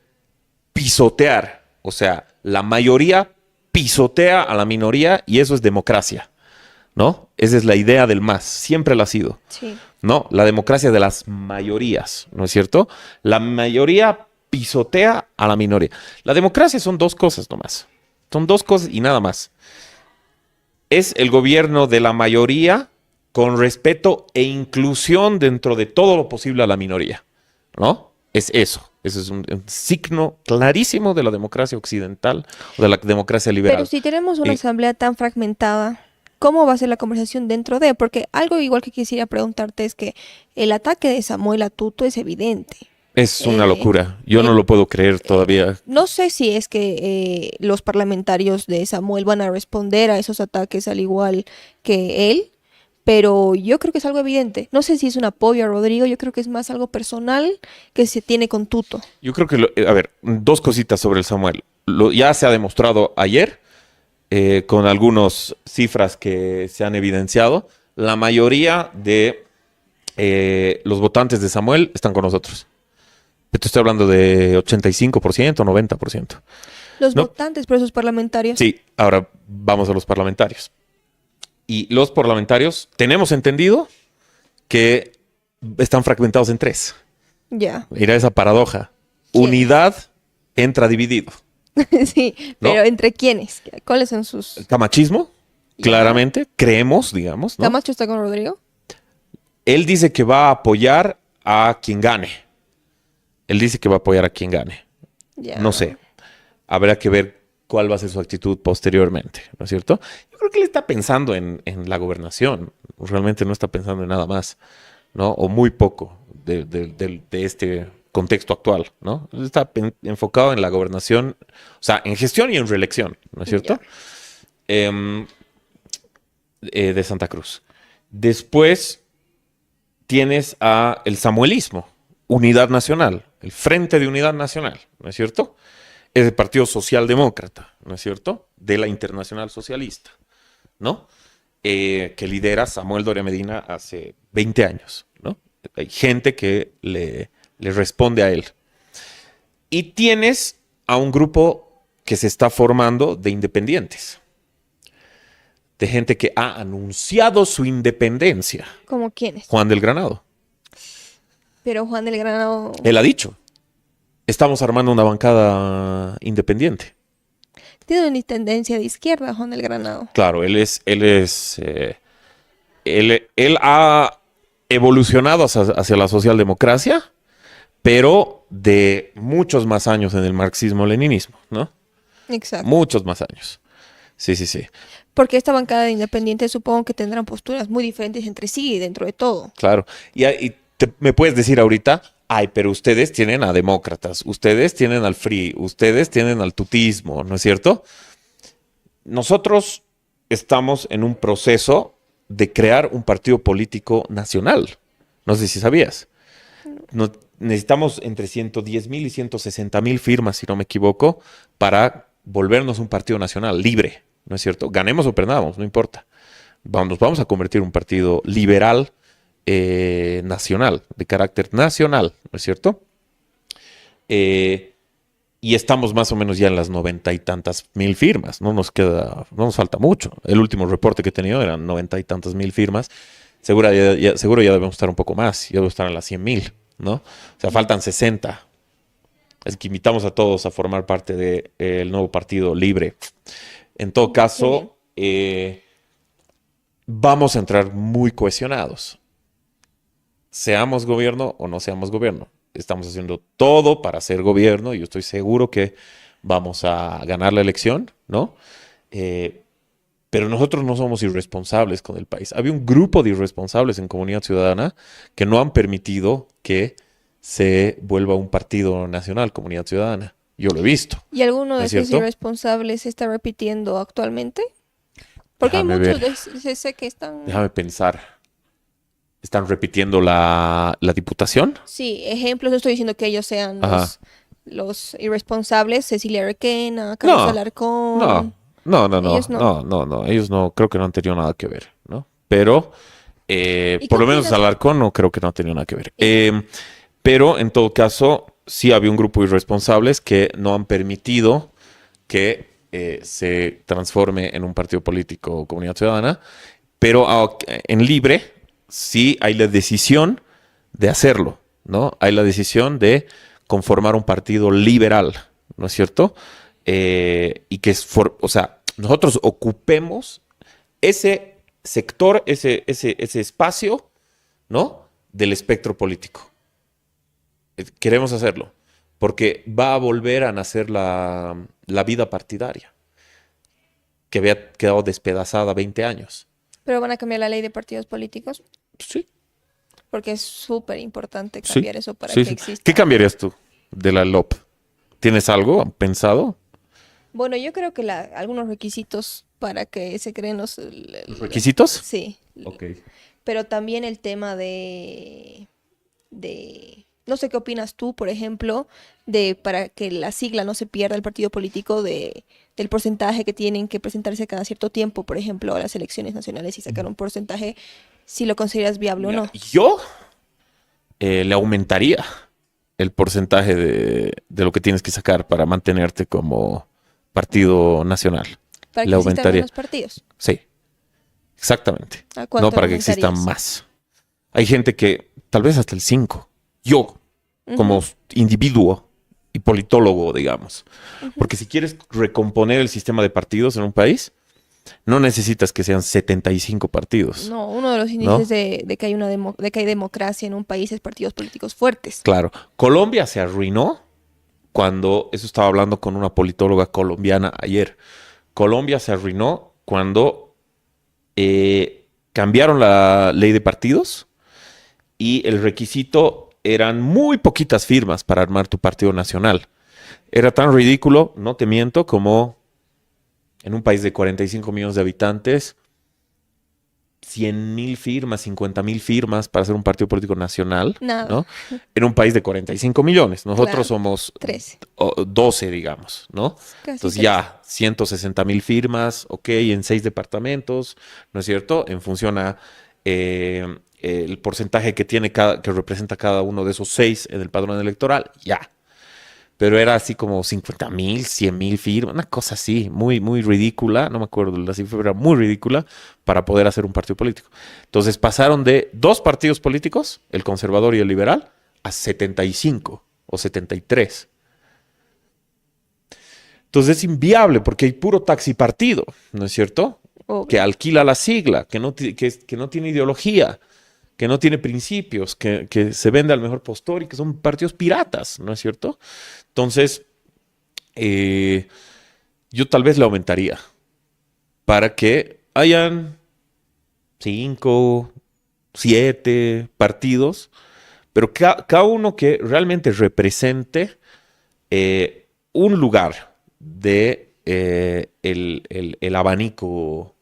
pisotear, o sea, la mayoría pisotea a la minoría y eso es democracia, ¿no? Esa es la idea del MAS, siempre la ha sido. Sí. No, la democracia de las mayorías, ¿no es cierto? La mayoría pisotea a la minoría. La democracia son 2 cosas nomás. Son 2 cosas y nada más. Es el gobierno de la mayoría con respeto e inclusión dentro de todo lo posible a la minoría, ¿no? Es eso. Ese es un signo clarísimo de la democracia occidental o de la democracia liberal. Pero si tenemos una asamblea tan fragmentada, ¿cómo va a ser la conversación dentro de? Porque algo igual que quisiera preguntarte es que el ataque de Samuel a Tuto es evidente. Es una locura. Yo no lo puedo creer todavía. No sé si es que los parlamentarios de Samuel van a responder a esos ataques al igual que él, pero yo creo que es algo evidente. No sé si es un apoyo a Rodrigo, yo creo que es más algo personal que se tiene con Tuto. Yo creo que, a ver, 2 cositas sobre el Samuel. Ya se ha demostrado ayer, con algunas cifras que se han evidenciado, la mayoría de los votantes de Samuel están con nosotros. Te estoy hablando de 85%, 90%. Los No. votantes, pero esos parlamentarios. Sí, ahora vamos a los parlamentarios. Y los parlamentarios tenemos entendido que están fragmentados en tres. Ya. Mira esa paradoja. ¿Quién? Unidad entra dividido. Sí, ¿No? pero ¿entre quiénes? ¿Cuáles son sus...? Camachismo, Ya. claramente, creemos, digamos, ¿no? ¿Camacho está con Rodrigo? Él dice que va a apoyar a quien gane. Él dice que va a apoyar a quien gane. Ya. No sé. Habrá que ver cuál va a ser su actitud posteriormente, ¿no es cierto? Yo creo que él está pensando en la gobernación. Realmente no está pensando en nada más, ¿no? O muy poco de este contexto actual, ¿no? Él está enfocado en la gobernación, o sea, en gestión y en reelección, ¿no es cierto? De Santa Cruz. Después tienes a el samuelismo, Unidad Nacional, el Frente de Unidad Nacional, ¿no es cierto? Es el Partido Socialdemócrata, ¿no es cierto? De la Internacional Socialista, ¿no? Que lidera Samuel Doria Medina hace 20 años, ¿no? Hay gente que le responde a él. Y tienes a un grupo que se está formando de independientes, de gente que ha anunciado su independencia. ¿Cómo quiénes? Juan del Granado. Pero Juan del Granado... Él ha dicho, estamos armando una bancada independiente. Tiene una tendencia de izquierda, Juan del Granado. Claro, él ha evolucionado hacia la socialdemocracia, pero de muchos más años en el marxismo-leninismo, ¿no? Exacto. Muchos más años. Sí, sí, sí. Porque esta bancada de independientes supongo que tendrán posturas muy diferentes entre sí dentro de todo. Claro. Me puedes decir ahorita, ay, pero ustedes tienen a demócratas, ustedes tienen al FRI, ustedes tienen al tutismo, ¿no es cierto? Nosotros estamos en un proceso de crear un partido político nacional. No sé si sabías. Necesitamos entre 110,000 y 160,000 firmas, si no me equivoco, para volvernos un partido nacional libre, ¿no es cierto? Ganemos o perdamos, no importa. Nos vamos a convertir en un partido liberal nacional, de carácter nacional, ¿no es cierto? Y estamos más o menos ya en las 90 y tantas mil firmas. No nos falta mucho. El último reporte que he tenido eran 90 y tantas mil firmas. Seguro ya debemos estar un poco más. Ya debemos estar en las 100,000, ¿no? O sea, faltan 60. Es que invitamos a todos a formar parte del nuevo partido libre. En todo caso, vamos a entrar muy cohesionados. Seamos gobierno o no seamos gobierno. Estamos haciendo todo para ser gobierno y yo estoy seguro que vamos a ganar la elección, ¿no? Pero nosotros no somos irresponsables con el país. Había un grupo de irresponsables en Comunidad Ciudadana que no han permitido que se vuelva un partido nacional, Comunidad Ciudadana. Yo lo he visto. ¿Y alguno ¿No de es esos cierto? irresponsables se está repitiendo actualmente? Porque Déjame hay muchos ver. de ese que están... Déjame pensar. ¿Están repitiendo la diputación? Sí, ejemplos, no estoy diciendo que ellos sean Ajá. los irresponsables, Cecilia Requena, Carlos No, Alarcón. Ellos no. No. Ellos no, creo que no han tenido nada que ver, ¿no? Pero, ¿Y por qué lo menos opinas? Alarcón no creo que no ha tenido nada que ver. Pero, en todo caso, sí había un grupo de irresponsables que no han permitido que se transforme en un partido político Comunidad Ciudadana, pero en Libre sí hay la decisión de hacerlo, ¿no? Hay la decisión de conformar un partido liberal, ¿no es cierto? Y que o sea, nosotros ocupemos ese sector, ese espacio, ¿no? Del espectro político. Queremos hacerlo, porque va a volver a nacer la vida partidaria, que había quedado despedazada 20 años. Pero van a cambiar la ley de partidos políticos, Sí, porque es súper importante sí. cambiar eso para Sí, que sí. exista. ¿Qué cambiarías tú de la LOP? ¿Tienes algo pensado? Bueno, yo creo que algunos requisitos para que se creen ¿Los requisitos? Sí. Ok. Pero también el tema de no sé qué opinas tú, por ejemplo, de para que la sigla no se pierda el partido político del porcentaje que tienen que presentarse cada cierto tiempo, por ejemplo, a las elecciones nacionales y sacar un porcentaje, si lo consideras viable o Mira, no. yo le aumentaría el porcentaje de lo que tienes que sacar para mantenerte como partido nacional. Para Le que existan aumentaría. menos partidos. Sí, exactamente. ¿A cuánto No para que existan aumentarías? más. Hay gente que tal vez hasta el 5. Yo, como individuo y politólogo, digamos. Porque si quieres recomponer el sistema de partidos en un país, no necesitas que sean 75 partidos. No, uno de los índices de que hay de que hay democracia en un país es partidos políticos fuertes. Claro. Colombia se arruinó cuando, eso estaba hablando con una politóloga colombiana ayer. Colombia se arruinó cuando cambiaron la ley de partidos y el requisito eran muy poquitas firmas para armar tu partido nacional. Era tan ridículo, no te miento, como en un país de 45 millones de habitantes, 100,000 firmas, 50,000 firmas para hacer un partido político nacional, Nada. ¿no? En un país de 45 millones. Nosotros Claro. somos 13. 12, digamos, ¿no? Casi Entonces 13. ya 160,000 firmas, ok, en 6 departamentos, ¿no es cierto? En función a el porcentaje que tiene que representa cada uno de esos 6 en el padrón electoral, ya. Pero era así como 50,000, 100,000 firmas, una cosa así, muy, muy ridícula. No me acuerdo la cifra, era muy ridícula para poder hacer un partido político. Entonces pasaron de 2 partidos políticos, el conservador y el liberal, a 75 o 73. Entonces es inviable porque hay puro taxi partido, ¿no es cierto? Obvio. Que alquila la sigla, que no tiene ideología, que no tiene principios, que se vende al mejor postor y que son partidos piratas, ¿no es cierto? Entonces, yo tal vez le aumentaría para que hayan 5, 7 partidos, pero cada uno que realmente represente un lugar de el abanico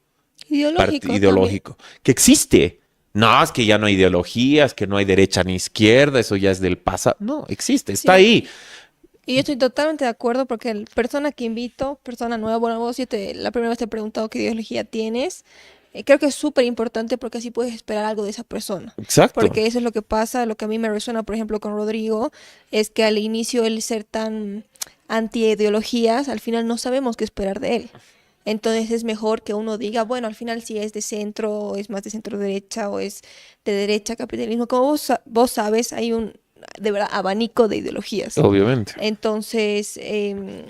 Ideológico. ideológico que existe. No, es que ya no hay ideología, es que no hay derecha ni izquierda, eso ya es del pasado. No, existe, está Sí. ahí. Y yo estoy totalmente de acuerdo porque la persona que invito, persona nueva, bueno, vos la primera vez te he preguntado qué ideología tienes. Creo que es súper importante porque así puedes esperar algo de esa persona. Exacto. Porque eso es lo que pasa, lo que a mí me resuena, por ejemplo, con Rodrigo, es que al inicio él ser tan anti-ideologías, al final no sabemos qué esperar de él. Entonces es mejor que uno diga, bueno, al final si es de centro, o es más de centro derecha, o es de derecha, capitalismo. Como vos sabes, hay un, de verdad, abanico de ideologías. Obviamente. Entonces,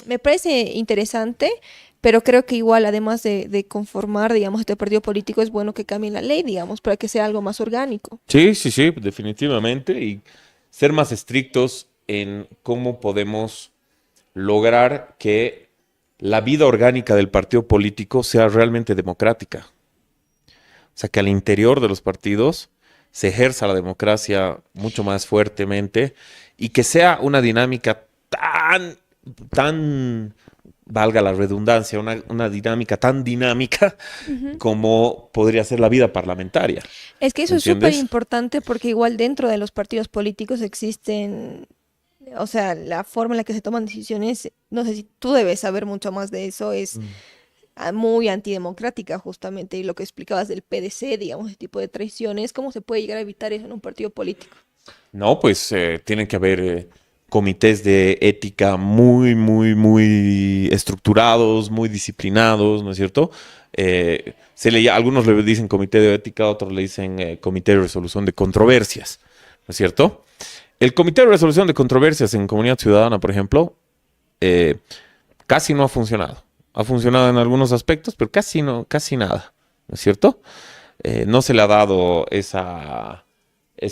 me parece interesante, pero creo que igual, además de conformar, digamos, este partido político, es bueno que cambien la ley, digamos, para que sea algo más orgánico. Sí, sí, sí, definitivamente. Y ser más estrictos en cómo podemos lograr que la vida orgánica del partido político sea realmente democrática. O sea, que al interior de los partidos se ejerza la democracia mucho más fuertemente y que sea una dinámica tan, valga la redundancia, una dinámica tan dinámica como podría ser la vida parlamentaria. Es que eso es ¿Entiendes? súper importante porque igual dentro de los partidos políticos existen, o sea, la forma en la que se toman decisiones, no sé si tú debes saber mucho más de eso, es muy antidemocrática justamente, y lo que explicabas del PDC, digamos, ese tipo de traiciones, ¿cómo se puede llegar a evitar eso en un partido político? No, pues tienen que haber comités de ética muy, muy, muy estructurados, muy disciplinados, ¿no es cierto? Algunos le dicen comité de ética, otros le dicen comité de resolución de controversias, ¿no es cierto? El comité de resolución de controversias en Comunidad Ciudadana, por ejemplo, casi no ha funcionado. Ha funcionado en algunos aspectos, pero casi nada, ¿no es cierto? No se le ha dado esa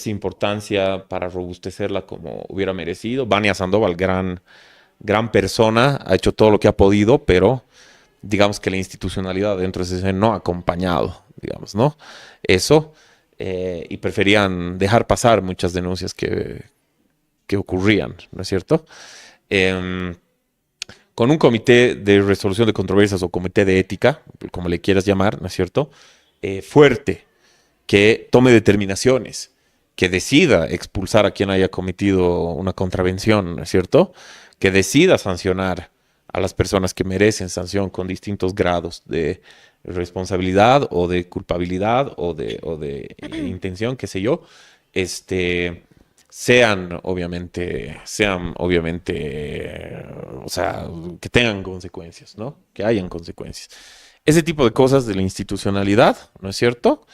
importancia para robustecerla como hubiera merecido. Vania Sandoval, gran persona, ha hecho todo lo que ha podido, pero digamos que la institucionalidad dentro de ese no ha acompañado, digamos, ¿no? Eso, y preferían dejar pasar muchas denuncias que ocurrían, ¿no es cierto? Con un comité de resolución de controversias o comité de ética, como le quieras llamar, ¿no es cierto? Fuerte, que tome determinaciones, que decida expulsar a quien haya cometido una contravención, ¿no es cierto? Que decida sancionar a las personas que merecen sanción con distintos grados de responsabilidad o de culpabilidad o de intención, qué sé yo, o sea, que tengan consecuencias, ¿no? Que hayan consecuencias. Ese tipo de cosas de la institucionalidad, ¿no es cierto?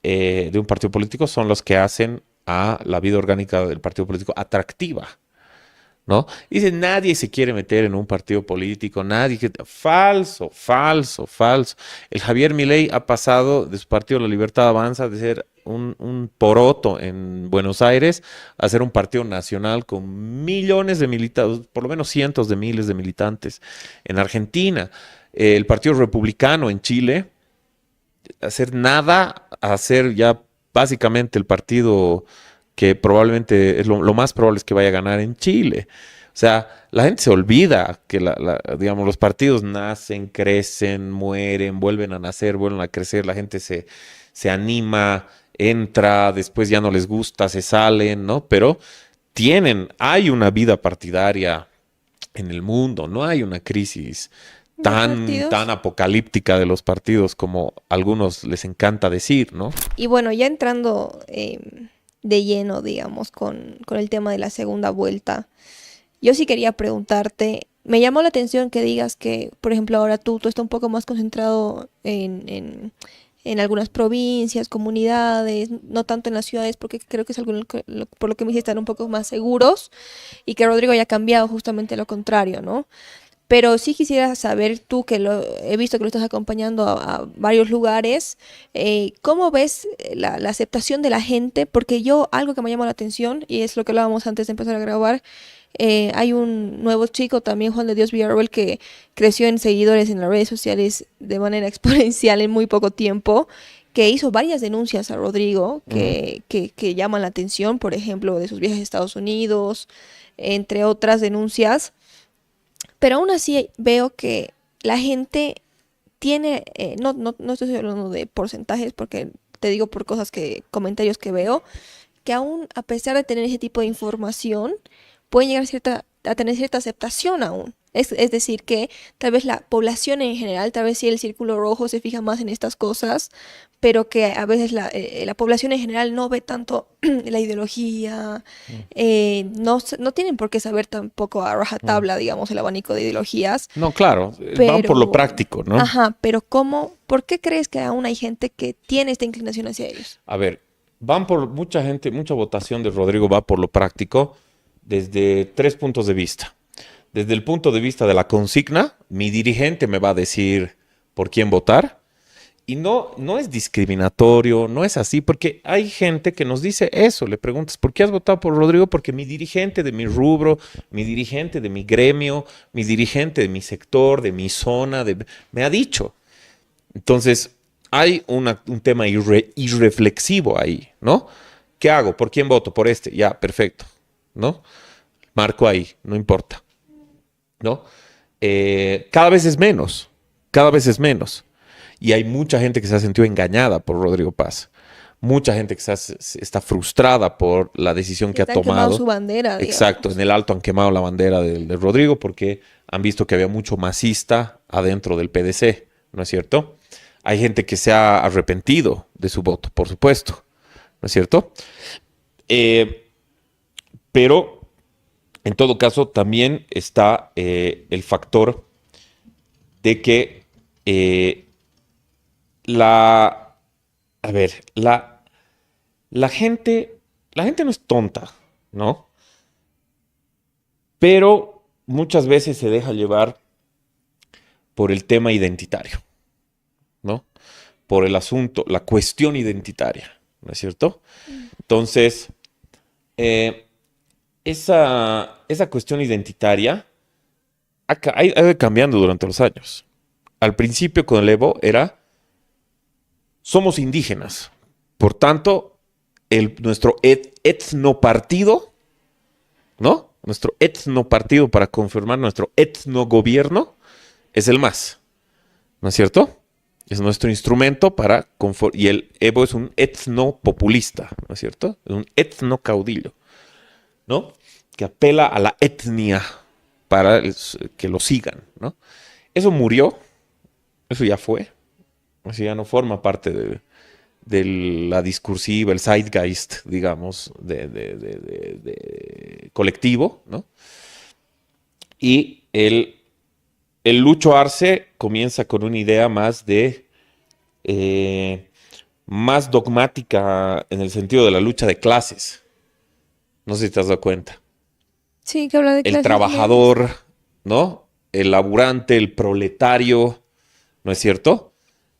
De un partido político son los que hacen a la vida orgánica del partido político atractiva, ¿no? Dice, nadie se quiere meter en un partido político, nadie. Falso, falso, falso. El Javier Milei ha pasado de su partido La Libertad Avanza de ser un poroto en Buenos Aires a ser un partido nacional con millones de militantes, por lo menos cientos de miles de militantes en Argentina. El Partido Republicano en Chile, hacer nada, a ser ya básicamente el partido que probablemente es lo más probable es que vaya a ganar en Chile. O sea, la gente se olvida que digamos, los partidos nacen, crecen, mueren, vuelven a nacer, vuelven a crecer, la gente se anima, entra, después ya no les gusta, se salen, ¿no? Pero hay una vida partidaria en el mundo, no hay una crisis tan apocalíptica de los partidos como a algunos les encanta decir, ¿no? Y bueno, ya entrando de lleno, digamos, con el tema de la segunda vuelta, yo sí quería preguntarte, me llamó la atención que digas que, por ejemplo, ahora tú estás un poco más concentrado en algunas provincias, comunidades, no tanto en las ciudades, porque creo que es algo por lo que me hiciste estar un poco más seguros, y que Rodrigo haya cambiado justamente lo contrario, ¿no? Pero sí quisiera saber, tú que he visto que lo estás acompañando a varios lugares, ¿cómo ves la aceptación de la gente? Porque algo que me llamó la atención, y es lo que hablábamos antes de empezar a grabar, hay un nuevo chico también, Juan de Dios Villarroel, que creció en seguidores en las redes sociales de manera exponencial en muy poco tiempo, que hizo varias denuncias a Rodrigo que llaman la atención, por ejemplo, de sus viajes a Estados Unidos, entre otras denuncias. Pero aún así veo que la gente tiene, no estoy hablando de porcentajes porque te digo por comentarios que veo, que aún a pesar de tener ese tipo de información, pueden llegar a tener cierta aceptación aún. Es decir, que tal vez la población en general, tal vez sí el círculo rojo se fija más en estas cosas, pero que a veces la población en general no ve tanto la ideología, no tienen por qué saber tampoco a rajatabla, digamos, el abanico de ideologías. No, claro, van por lo práctico, ¿no? Ajá, pero ¿por qué crees que aún hay gente que tiene esta inclinación hacia ellos? A ver, mucha votación de Rodrigo va por lo práctico desde 3 puntos de vista. Desde el punto de vista de la consigna, mi dirigente me va a decir por quién votar. Y no es discriminatorio, no es así, porque hay gente que nos dice eso. Le preguntas, ¿por qué has votado por Rodrigo? Porque mi dirigente de mi rubro, mi dirigente de mi gremio, mi dirigente de mi sector, de mi zona, me ha dicho. Entonces, hay un tema irreflexivo ahí, ¿no? ¿Qué hago? ¿Por quién voto? Por este. Ya, perfecto, ¿no? Marco ahí, no importa, ¿no? Cada vez es menos, cada vez es menos. Y hay mucha gente que se ha sentido engañada por Rodrigo Paz. Mucha gente que está frustrada por la decisión que ha tomado. Han quemado su bandera, digamos. Exacto, en el Alto han quemado la bandera de Rodrigo porque han visto que había mucho masista adentro del PDC, ¿no es cierto? Hay gente que se ha arrepentido de su voto, por supuesto, ¿no es cierto? Pero, en todo caso, también está el factor de que la gente no es tonta, ¿no? Pero muchas veces se deja llevar por el tema identitario, ¿no? Por el asunto, la cuestión identitaria, ¿no es cierto? Entonces, esa cuestión identitaria ha ido cambiando durante los años. Al principio con el Evo somos indígenas, por tanto, nuestro etnopartido, ¿no? Nuestro etnopartido para confirmar nuestro etnogobierno es el MAS, ¿no es cierto? Es nuestro instrumento para... Y el Evo es un etnopopulista, ¿no es cierto? Es un etnocaudillo, ¿no? Que apela a la etnia para que lo sigan, ¿no? Eso murió, eso ya fue, eso ya no forma parte de la discursiva, el zeitgeist, digamos, de colectivo, ¿no? Y el Lucho Arce comienza con una idea más más dogmática en el sentido de la lucha de clases. No sé si te has dado cuenta. Sí, que habla de El clases trabajador, ¿no? El laburante, el proletario, ¿no es cierto?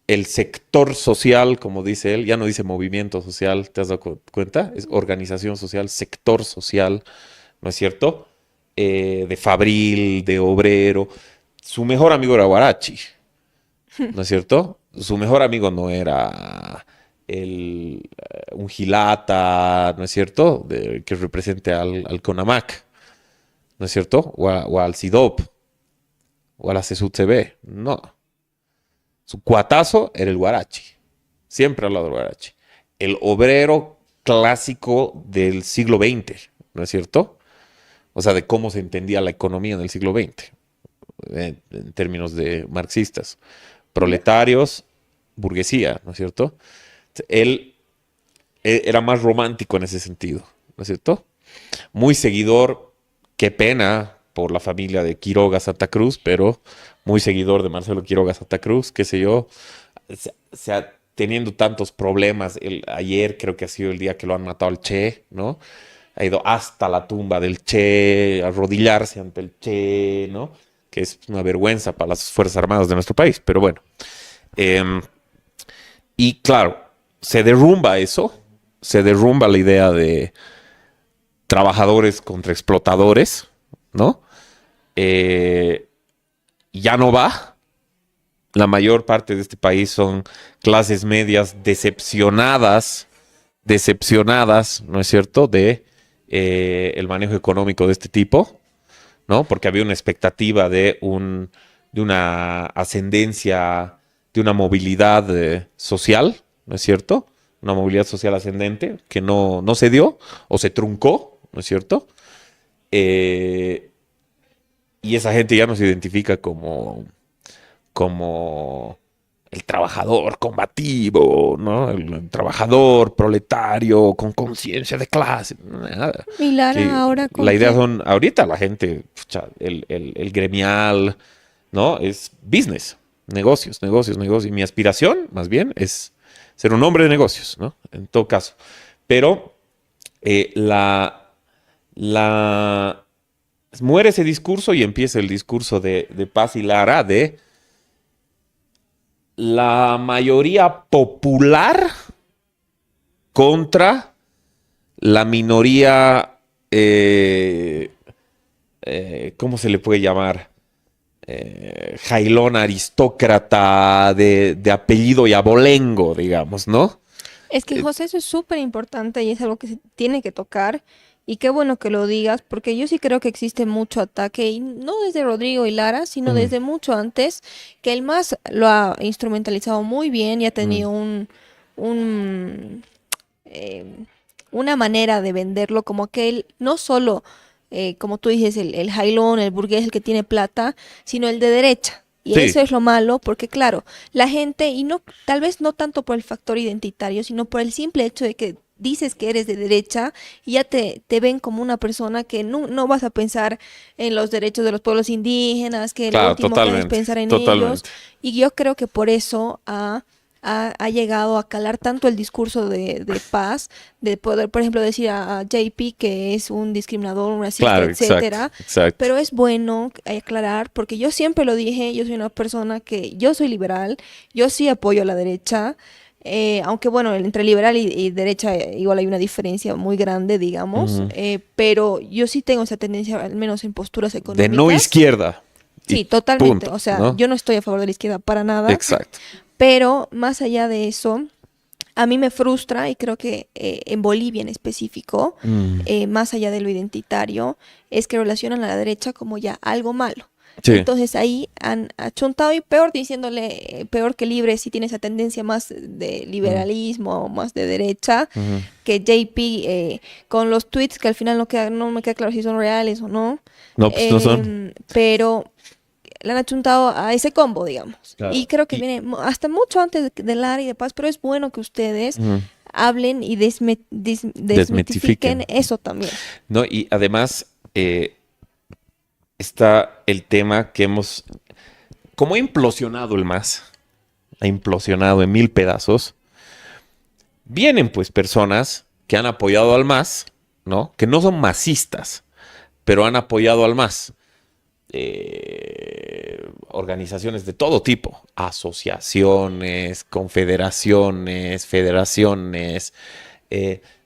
El sector social, como dice él, ya no dice movimiento social, ¿te has dado cuenta? Es organización social, sector social, ¿no es cierto? De fabril, de obrero. Su mejor amigo era Guarachi, ¿no es cierto? Su mejor amigo no era un Gilata, ¿no es cierto? Que represente al CONAMAC, ¿no es cierto? O al CIDOP, o a la CSUCB. No. Su cuatazo era el Guarachi. Siempre al lado del Guarachi. El obrero clásico del siglo XX, ¿no es cierto? O sea, de cómo se entendía la economía en el siglo XX, en términos de marxistas. Proletarios, burguesía, ¿no es cierto? Él era más romántico en ese sentido, ¿no es cierto? Muy seguidor, qué pena por la familia de Quiroga Santa Cruz, pero muy seguidor de Marcelo Quiroga Santa Cruz, qué sé yo, teniendo tantos problemas. Ayer creo que ha sido el día que lo han matado al Che, ¿no? Ha ido hasta la tumba del Che, a arrodillarse ante el Che, ¿no? Que es una vergüenza para las Fuerzas Armadas de nuestro país, pero bueno. Y claro, se derrumba eso, se derrumba la idea de trabajadores contra explotadores, ¿no? Ya no va. La mayor parte de este país son clases medias decepcionadas, ¿no es cierto?, de el manejo económico de este tipo, ¿no? Porque había una expectativa de una ascendencia, de una movilidad social, ¿no es cierto? Una movilidad social ascendente que no se dio o se truncó, ¿no es cierto? Y esa gente ya no se identifica como el trabajador combativo, ¿no? El trabajador proletario con conciencia de clase, nada. Y Lara Sí, ahora con la idea qué- son, ahorita la gente, pucha, el gremial, ¿no? Es business, negocios. Y mi aspiración, más bien, es ser un hombre de negocios, ¿no? En todo caso. Pero muere ese discurso y empieza el discurso de Paz y Lara de la mayoría popular contra la minoría, ¿cómo se le puede llamar? Jailón aristócrata de apellido y abolengo, digamos, ¿no? Es que, José, eso es súper importante y es algo que se tiene que tocar. Y qué bueno que lo digas, porque yo sí creo que existe mucho ataque, y no desde Rodrigo y Lara, sino Mm, desde mucho antes, que el MAS lo ha instrumentalizado muy bien y ha mm, tenido un, eh, una manera de venderlo como que él no solo, como tú dices, el jailón, el burgués, el que tiene plata, sino el de derecha. Y sí, eso es lo malo, porque claro, la gente, y no, tal vez no tanto por el factor identitario, sino por el simple hecho de que dices que eres de derecha y ya te ven como una persona que no vas a pensar en los derechos de los pueblos indígenas, que lo claro, último que haces es totalmente, pensar en ellos. totalmente. Y yo creo que por eso ha llegado a calar tanto el discurso de paz, de poder, por ejemplo, decir a JP que es un discriminador, un racista, Claro, exacto, etcétera. exacto. Pero es bueno aclarar, porque yo siempre lo dije, yo soy una persona que, yo soy liberal, yo sí apoyo a la derecha, aunque bueno, entre liberal y derecha igual hay una diferencia muy grande, digamos, Ujú. pero yo sí tengo esa tendencia, al menos en posturas De no económicas. izquierda. Sí, Y totalmente. punto, O sea, ¿no? yo no estoy a favor de la izquierda para nada, Exacto. pero más allá de eso, a mí me frustra, y creo que en Bolivia en específico, Mm, más allá de lo identitario, es que relacionan a la derecha como ya algo malo. Sí. Entonces ahí han achuntado y peor diciéndole, peor que Libre, si tiene esa tendencia más de liberalismo, más de derecha, Ujú. que JP con los tweets que al final no me queda claro si son reales o no, No, pues no son. pero le han achuntado a ese combo, digamos. Claro. Y creo que Y- viene hasta mucho antes del área de paz, pero es bueno que ustedes Ujú. hablen y desmitifiquen eso también. No, y además está el tema que como ha implosionado el MAS, ha implosionado en 1000 pedazos, vienen pues personas que han apoyado al MAS, ¿no? Que no son masistas, pero han apoyado al MAS. Organizaciones de todo tipo, asociaciones, confederaciones, federaciones,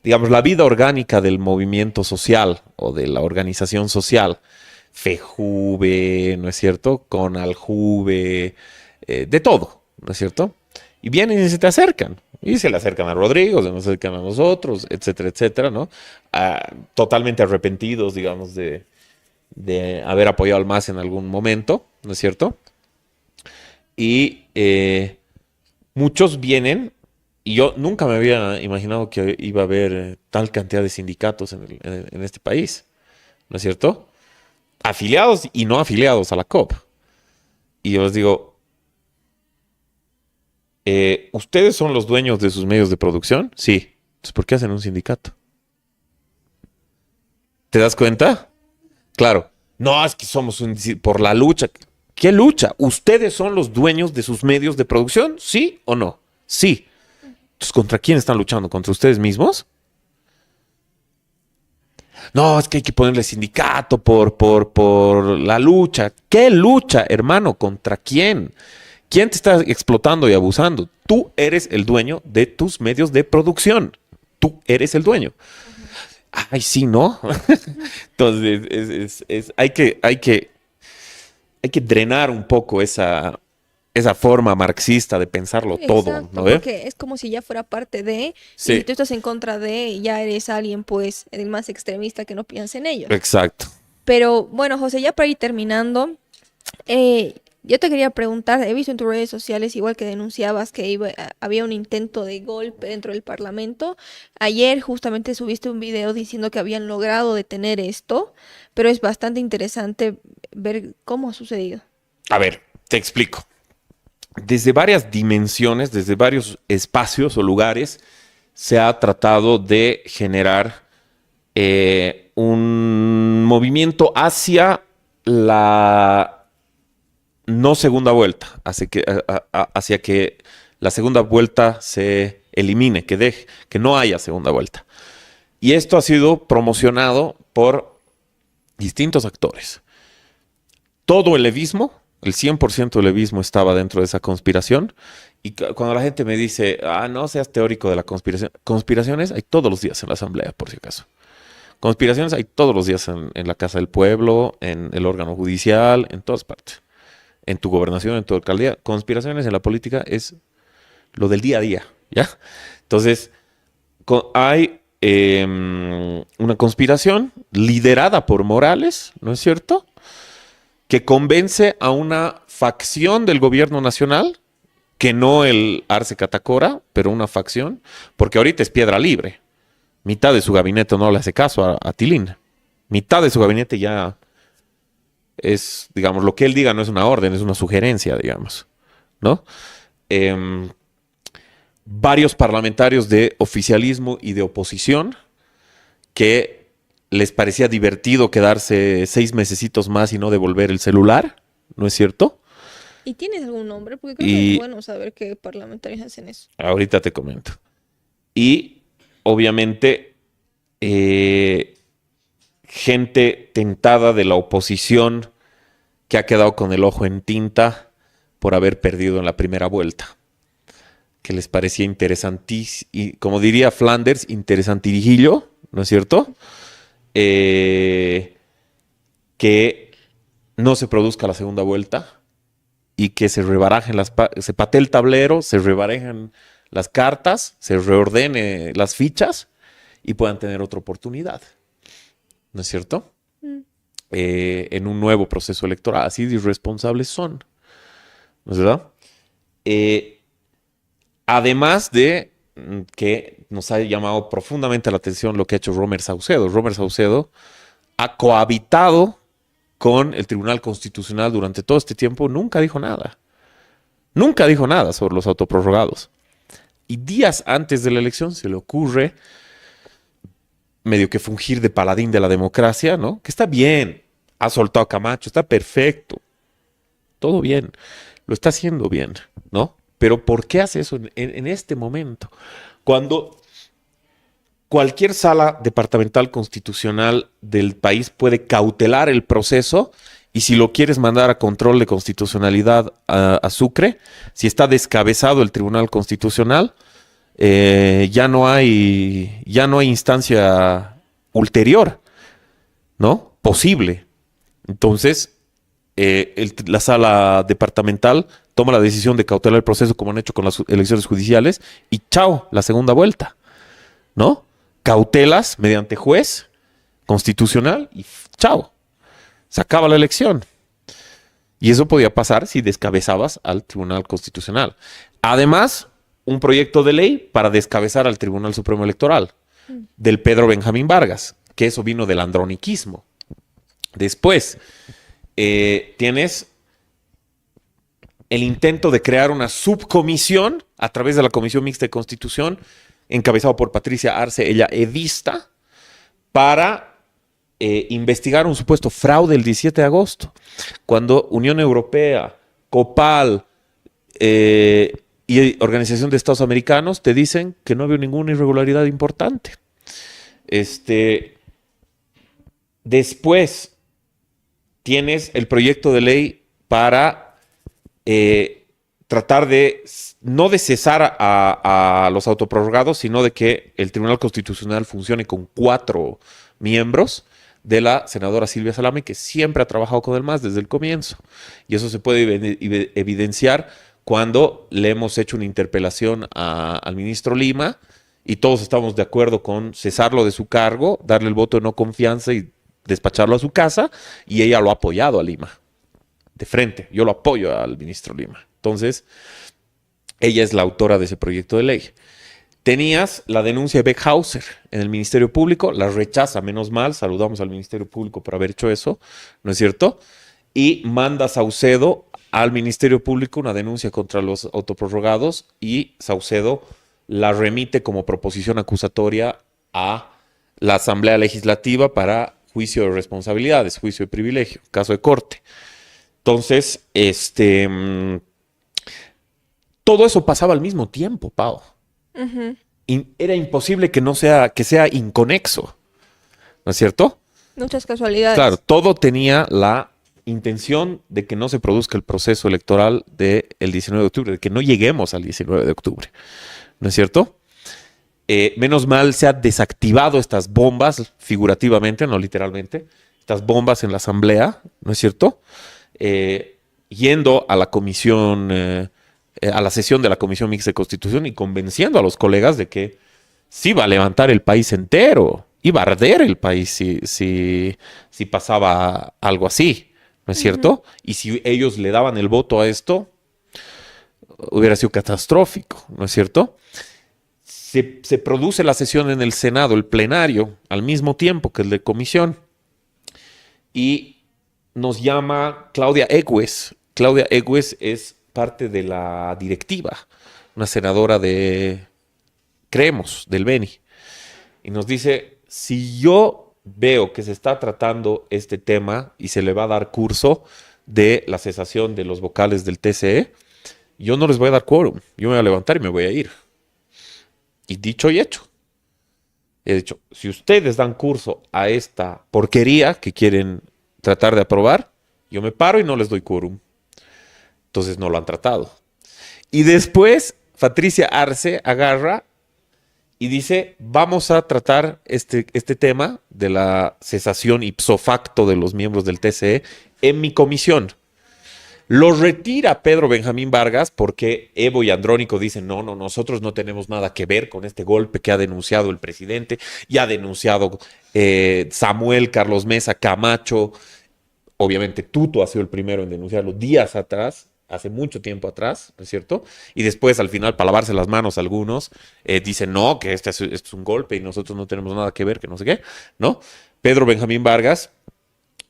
digamos, la vida orgánica del movimiento social o de la organización social, FEJUVE, ¿no es cierto? CONALJUVE, de todo, ¿no es cierto? Y vienen y se te acercan. Y se le acercan a Rodrigo, se nos acercan a nosotros, etcétera, etcétera, ¿no? Totalmente arrepentidos, digamos, de haber apoyado al MAS en algún momento, ¿no es cierto? Y muchos vienen, y yo nunca me había imaginado que iba a haber tal cantidad de sindicatos en este país, ¿no es cierto? Afiliados y no afiliados a la COP. Y yo les digo, ¿ustedes son los dueños de sus medios de producción? Sí. Entonces, ¿por qué hacen un sindicato? ¿Te das cuenta? Claro. No, es que somos por la lucha. ¿Qué lucha? ¿Ustedes son los dueños de sus medios de producción? ¿Sí o no? Sí. Entonces, ¿contra quién están luchando? ¿Contra ustedes mismos? No, es que hay que ponerle sindicato por la lucha. ¿Qué lucha, hermano? ¿Contra quién? ¿Quién te está explotando y abusando? Tú eres el dueño de tus medios de producción. Tú eres el dueño. Ay, sí, ¿no? Entonces, hay que drenar un poco esa forma marxista de pensarlo todo, Exacto, ¿no ve? porque es como si ya fuera parte de, y Sí, si tú estás en contra de, ya eres alguien, pues, el más extremista que no piensa en ello. exacto. Pero bueno, José, ya para ir terminando, yo te quería preguntar, he visto en tus redes sociales, igual que denunciabas que había un intento de golpe dentro del Parlamento. Ayer justamente subiste un video diciendo que habían logrado detener esto, pero es bastante interesante ver cómo ha sucedido. A ver, te explico. Desde varias dimensiones, desde varios espacios o lugares, se ha tratado de generar un movimiento hacia la no segunda vuelta, hacia que la segunda vuelta se elimine, que no haya segunda vuelta. Y esto ha sido promocionado por distintos actores. Todo el levismo, el 100% del levismo estaba dentro de esa conspiración. Y cuando la gente me dice, no seas teórico de la conspiración, conspiraciones hay todos los días en la asamblea, por si acaso. Conspiraciones hay todos los días en la Casa del Pueblo, en el órgano judicial, en todas partes. En tu gobernación, en tu alcaldía. Conspiraciones en la política es lo del día a día, ¿ya? Entonces, hay una conspiración liderada por Morales, ¿no es cierto?, que convence a una facción del gobierno nacional, que no el Arce Catacora, pero una facción, porque ahorita es piedra libre. Mitad de su gabinete no le hace caso a Tilín. Mitad de su gabinete ya es, digamos, lo que él diga no es una orden, es una sugerencia, digamos, ¿no? Varios parlamentarios de oficialismo y de oposición que les parecía divertido quedarse 6 mesecitos más y no devolver el celular, ¿no es cierto? ¿Y tienes algún nombre? Porque creo que es bueno saber qué parlamentarios hacen eso. Ahorita te comento. Y obviamente gente tentada de la oposición que ha quedado con el ojo en tinta por haber perdido en la primera vuelta, que les parecía interesantísimo, y como diría Flanders, interesantirijillo, ¿no es cierto? Que no se produzca la segunda vuelta y que se rebarajen se patee el tablero, se rebarajen las cartas, se reordene las fichas y puedan tener otra oportunidad. ¿No es cierto? en un nuevo proceso electoral. Así de irresponsables son, ¿no es verdad? Además de que nos ha llamado profundamente la atención lo que ha hecho Romer Saucedo. Romer Saucedo ha cohabitado con el Tribunal Constitucional durante todo este tiempo, nunca dijo nada. Nunca dijo nada sobre los autoprorrogados. Y días antes de la elección se le ocurre medio que fungir de paladín de la democracia, ¿no? Que está bien, ha soltado a Camacho, está perfecto, todo bien, lo está haciendo bien, ¿no? Pero ¿por qué hace eso en este momento? Cuando cualquier sala departamental constitucional del país puede cautelar el proceso y si lo quieres mandar a control de constitucionalidad a Sucre, si está descabezado el Tribunal Constitucional, ya no hay instancia ulterior, ¿no? Posible. Entonces, la sala departamental toma la decisión de cautelar el proceso como han hecho con las elecciones judiciales y chao, la segunda vuelta, ¿no? Cautelas mediante juez constitucional y chao, se acaba la elección. Y eso podía pasar si descabezabas al Tribunal Constitucional. Además, un proyecto de ley para descabezar al Tribunal Supremo Electoral, del Pedro Benjamín Vargas, que eso vino del androniquismo. Después, tienes el intento de crear una subcomisión a través de la Comisión Mixta de Constitución, encabezado por Patricia Arce, ella edista, para investigar un supuesto fraude el 17 de agosto, cuando Unión Europea, COPAL y Organización de Estados Americanos te dicen que no había ninguna irregularidad importante. Después tienes el proyecto de ley para tratar de no de cesar a los autoprorrogados, sino de que el Tribunal Constitucional funcione con 4 miembros de la senadora Silvia Salame, que siempre ha trabajado con el MAS desde el comienzo. Y eso se puede evidenciar cuando le hemos hecho una interpelación al ministro Lima y todos estamos de acuerdo con cesarlo de su cargo, darle el voto de no confianza y despacharlo a su casa, y ella lo ha apoyado a Lima. De frente, yo lo apoyo al ministro Lima. Entonces, ella es la autora de ese proyecto de ley. Tenías la denuncia de Beckhauser en el Ministerio Público, la rechaza, menos mal, saludamos al Ministerio Público por haber hecho eso, ¿no es cierto? Y manda Saucedo al Ministerio Público una denuncia contra los autoprorrogados y Saucedo la remite como proposición acusatoria a la Asamblea Legislativa para juicio de responsabilidades, juicio de privilegio, caso de corte. Entonces, todo eso pasaba al mismo tiempo, Pau. Era imposible que sea inconexo, ¿no es cierto? Muchas casualidades. Claro, todo tenía la intención de que no se produzca el proceso electoral del 19 de octubre, de que no lleguemos al 19 de octubre, ¿no es cierto? Menos mal se han desactivado estas bombas, figurativamente, no literalmente, estas bombas en la Asamblea, ¿no es cierto? Yendo a la comisión, a la sesión de la Comisión Mixta de Constitución y convenciendo a los colegas de que sí iba a levantar el país entero, iba a arder el país si pasaba algo así, ¿no es cierto? Y si ellos le daban el voto a esto, hubiera sido catastrófico, ¿no es cierto? Se produce la sesión en el Senado, el plenario, al mismo tiempo que el de comisión, y nos llama Claudia Egües. Claudia Egües es parte de la directiva, una senadora de Creemos, del Beni, y nos dice, si yo veo que se está tratando este tema y se le va a dar curso de la cesación de los vocales del TCE, yo no les voy a dar quórum, yo me voy a levantar y me voy a ir. Y dicho y hecho. He dicho, si ustedes dan curso a esta porquería que quieren tratar de aprobar, yo me paro y no les doy quórum. Entonces no lo han tratado. Y después Patricia Arce agarra y dice, vamos a tratar este tema de la cesación ipso facto de los miembros del TCE en mi comisión. Lo retira Pedro Benjamín Vargas porque Evo y Andrónico dicen, no, nosotros no tenemos nada que ver con este golpe que ha denunciado el presidente y ha denunciado Samuel, Carlos Mesa, Camacho, Obviamente Tuto ha sido el primero en denunciarlo días atrás, hace mucho tiempo atrás, ¿no es cierto? Y después, al final, para lavarse las manos algunos, dicen, no, que esto es un golpe y nosotros no tenemos nada que ver, que no sé qué, ¿no? Pedro Benjamín Vargas,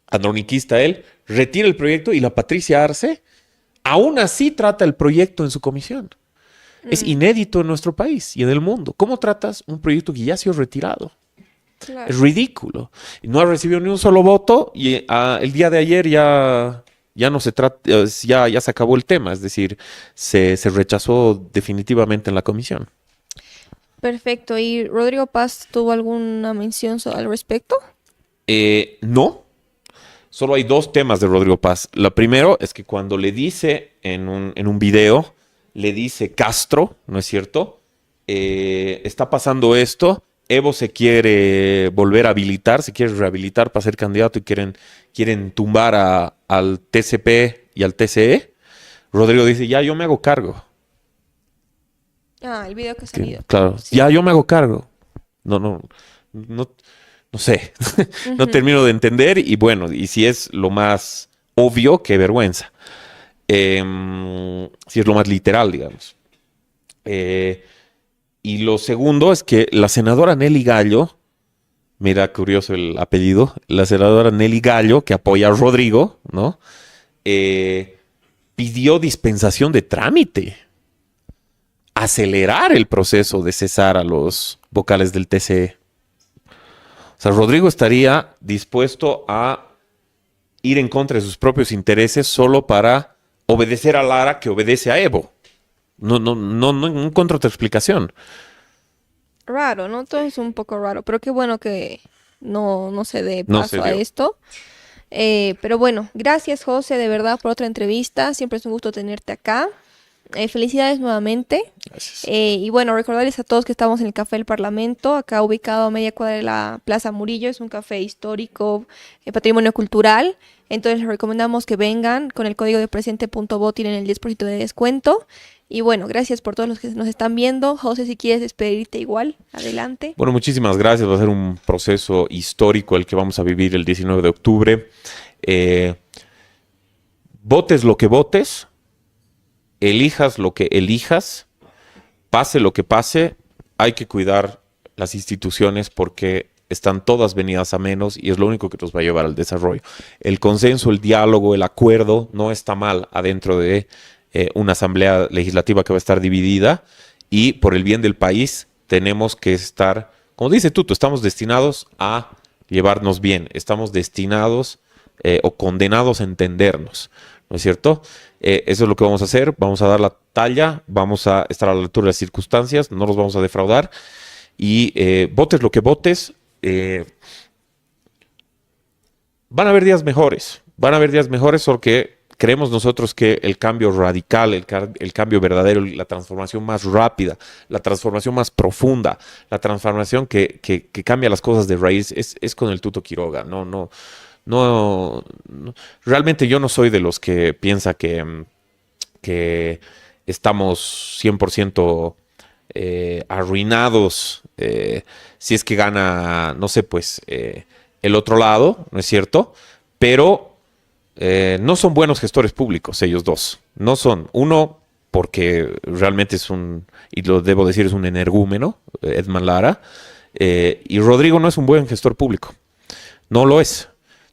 androniquista él, retira el proyecto y la Patricia Arce aún así trata el proyecto en su comisión. Es inédito en nuestro país y en el mundo. ¿Cómo tratas un proyecto que ya ha sido retirado? Claro. Es ridículo. Y no ha recibido ni un solo voto y el día de ayer ya no se trata, ya se acabó el tema. Es decir, se rechazó definitivamente en la comisión. Perfecto. ¿Y Rodrigo Paz tuvo alguna mención al respecto? No. Solo hay dos temas de Rodrigo Paz. Lo primero es que cuando le dice en un video, le dice Castro, ¿no es cierto? Está pasando esto. Evo se quiere volver a habilitar, se quiere rehabilitar para ser candidato y quieren tumbar al TCP y al TCE. Rodrigo dice, ya yo me hago cargo. El video que ha salido. Claro, Sí. ya yo me hago cargo. No sé. No termino de entender y bueno, y si es lo más obvio, qué vergüenza. Si es lo más literal, digamos. Y lo segundo es que la senadora Nelly Gallo, mira, curioso el apellido, la senadora Nelly Gallo, que apoya a Rodrigo, ¿no? Pidió dispensación de trámite. Acelerar el proceso de cesar a los vocales del TCE. O sea, Rodrigo estaría dispuesto a ir en contra de sus propios intereses solo para obedecer a Lara que obedece a Evo. No encuentro otra explicación. Raro, ¿no? Todo es un poco raro, pero qué bueno que no se dé No paso se a dio. esto. Pero bueno, gracias José, de verdad, por otra entrevista. Siempre es un gusto tenerte acá. Felicidades nuevamente. Gracias. Y bueno, recordarles a todos que estamos en el Café del Parlamento, acá ubicado a media cuadra de la Plaza Murillo. Es un café histórico, patrimonio cultural. Entonces les recomendamos que vengan. Con el código de presente.bo tienen el 10% de descuento. Y bueno, gracias por todos los que nos están viendo. José, si quieres despedirte igual, adelante. Bueno, muchísimas gracias. Va a ser un proceso histórico el que vamos a vivir el 19 de octubre. Votes lo que votes, elijas lo que elijas, pase lo que pase, hay que cuidar las instituciones porque están todas venidas a menos y es lo único que nos va a llevar al desarrollo. El consenso, el diálogo, el acuerdo no está mal adentro de una asamblea legislativa que va a estar dividida y por el bien del país tenemos que estar, como dice Tuto, estamos destinados a llevarnos bien, estamos destinados o condenados a entendernos, ¿no es cierto? Eso es lo que vamos a hacer, vamos a dar la talla, vamos a estar a la altura de las circunstancias, no los vamos a defraudar y votes lo que votes, van a haber días mejores porque creemos nosotros que el cambio radical, el cambio verdadero, la transformación más rápida, la transformación más profunda, la transformación que cambia las cosas de raíz es con el Tuto Quiroga. No, realmente yo no soy de los que piensa que estamos 100% arruinados si es que gana, no sé, pues el otro lado, ¿no es cierto? Pero no son buenos gestores públicos ellos dos. No son. Uno, porque realmente y lo debo decir, es un energúmeno, Edman Lara. Y Rodrigo no es un buen gestor público. No lo es.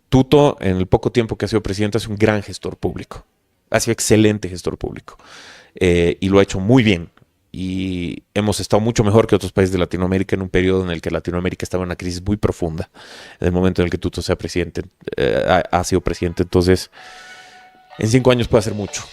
Tuto, en el poco tiempo que ha sido presidente, es un gran gestor público. Ha sido excelente gestor público. Y lo ha hecho muy bien. Y hemos estado mucho mejor que otros países de Latinoamérica en un periodo en el que Latinoamérica estaba en una crisis muy profunda. En el momento en el que Tuto sea presidente, ha sido presidente. Entonces, en 5 años puede hacer mucho.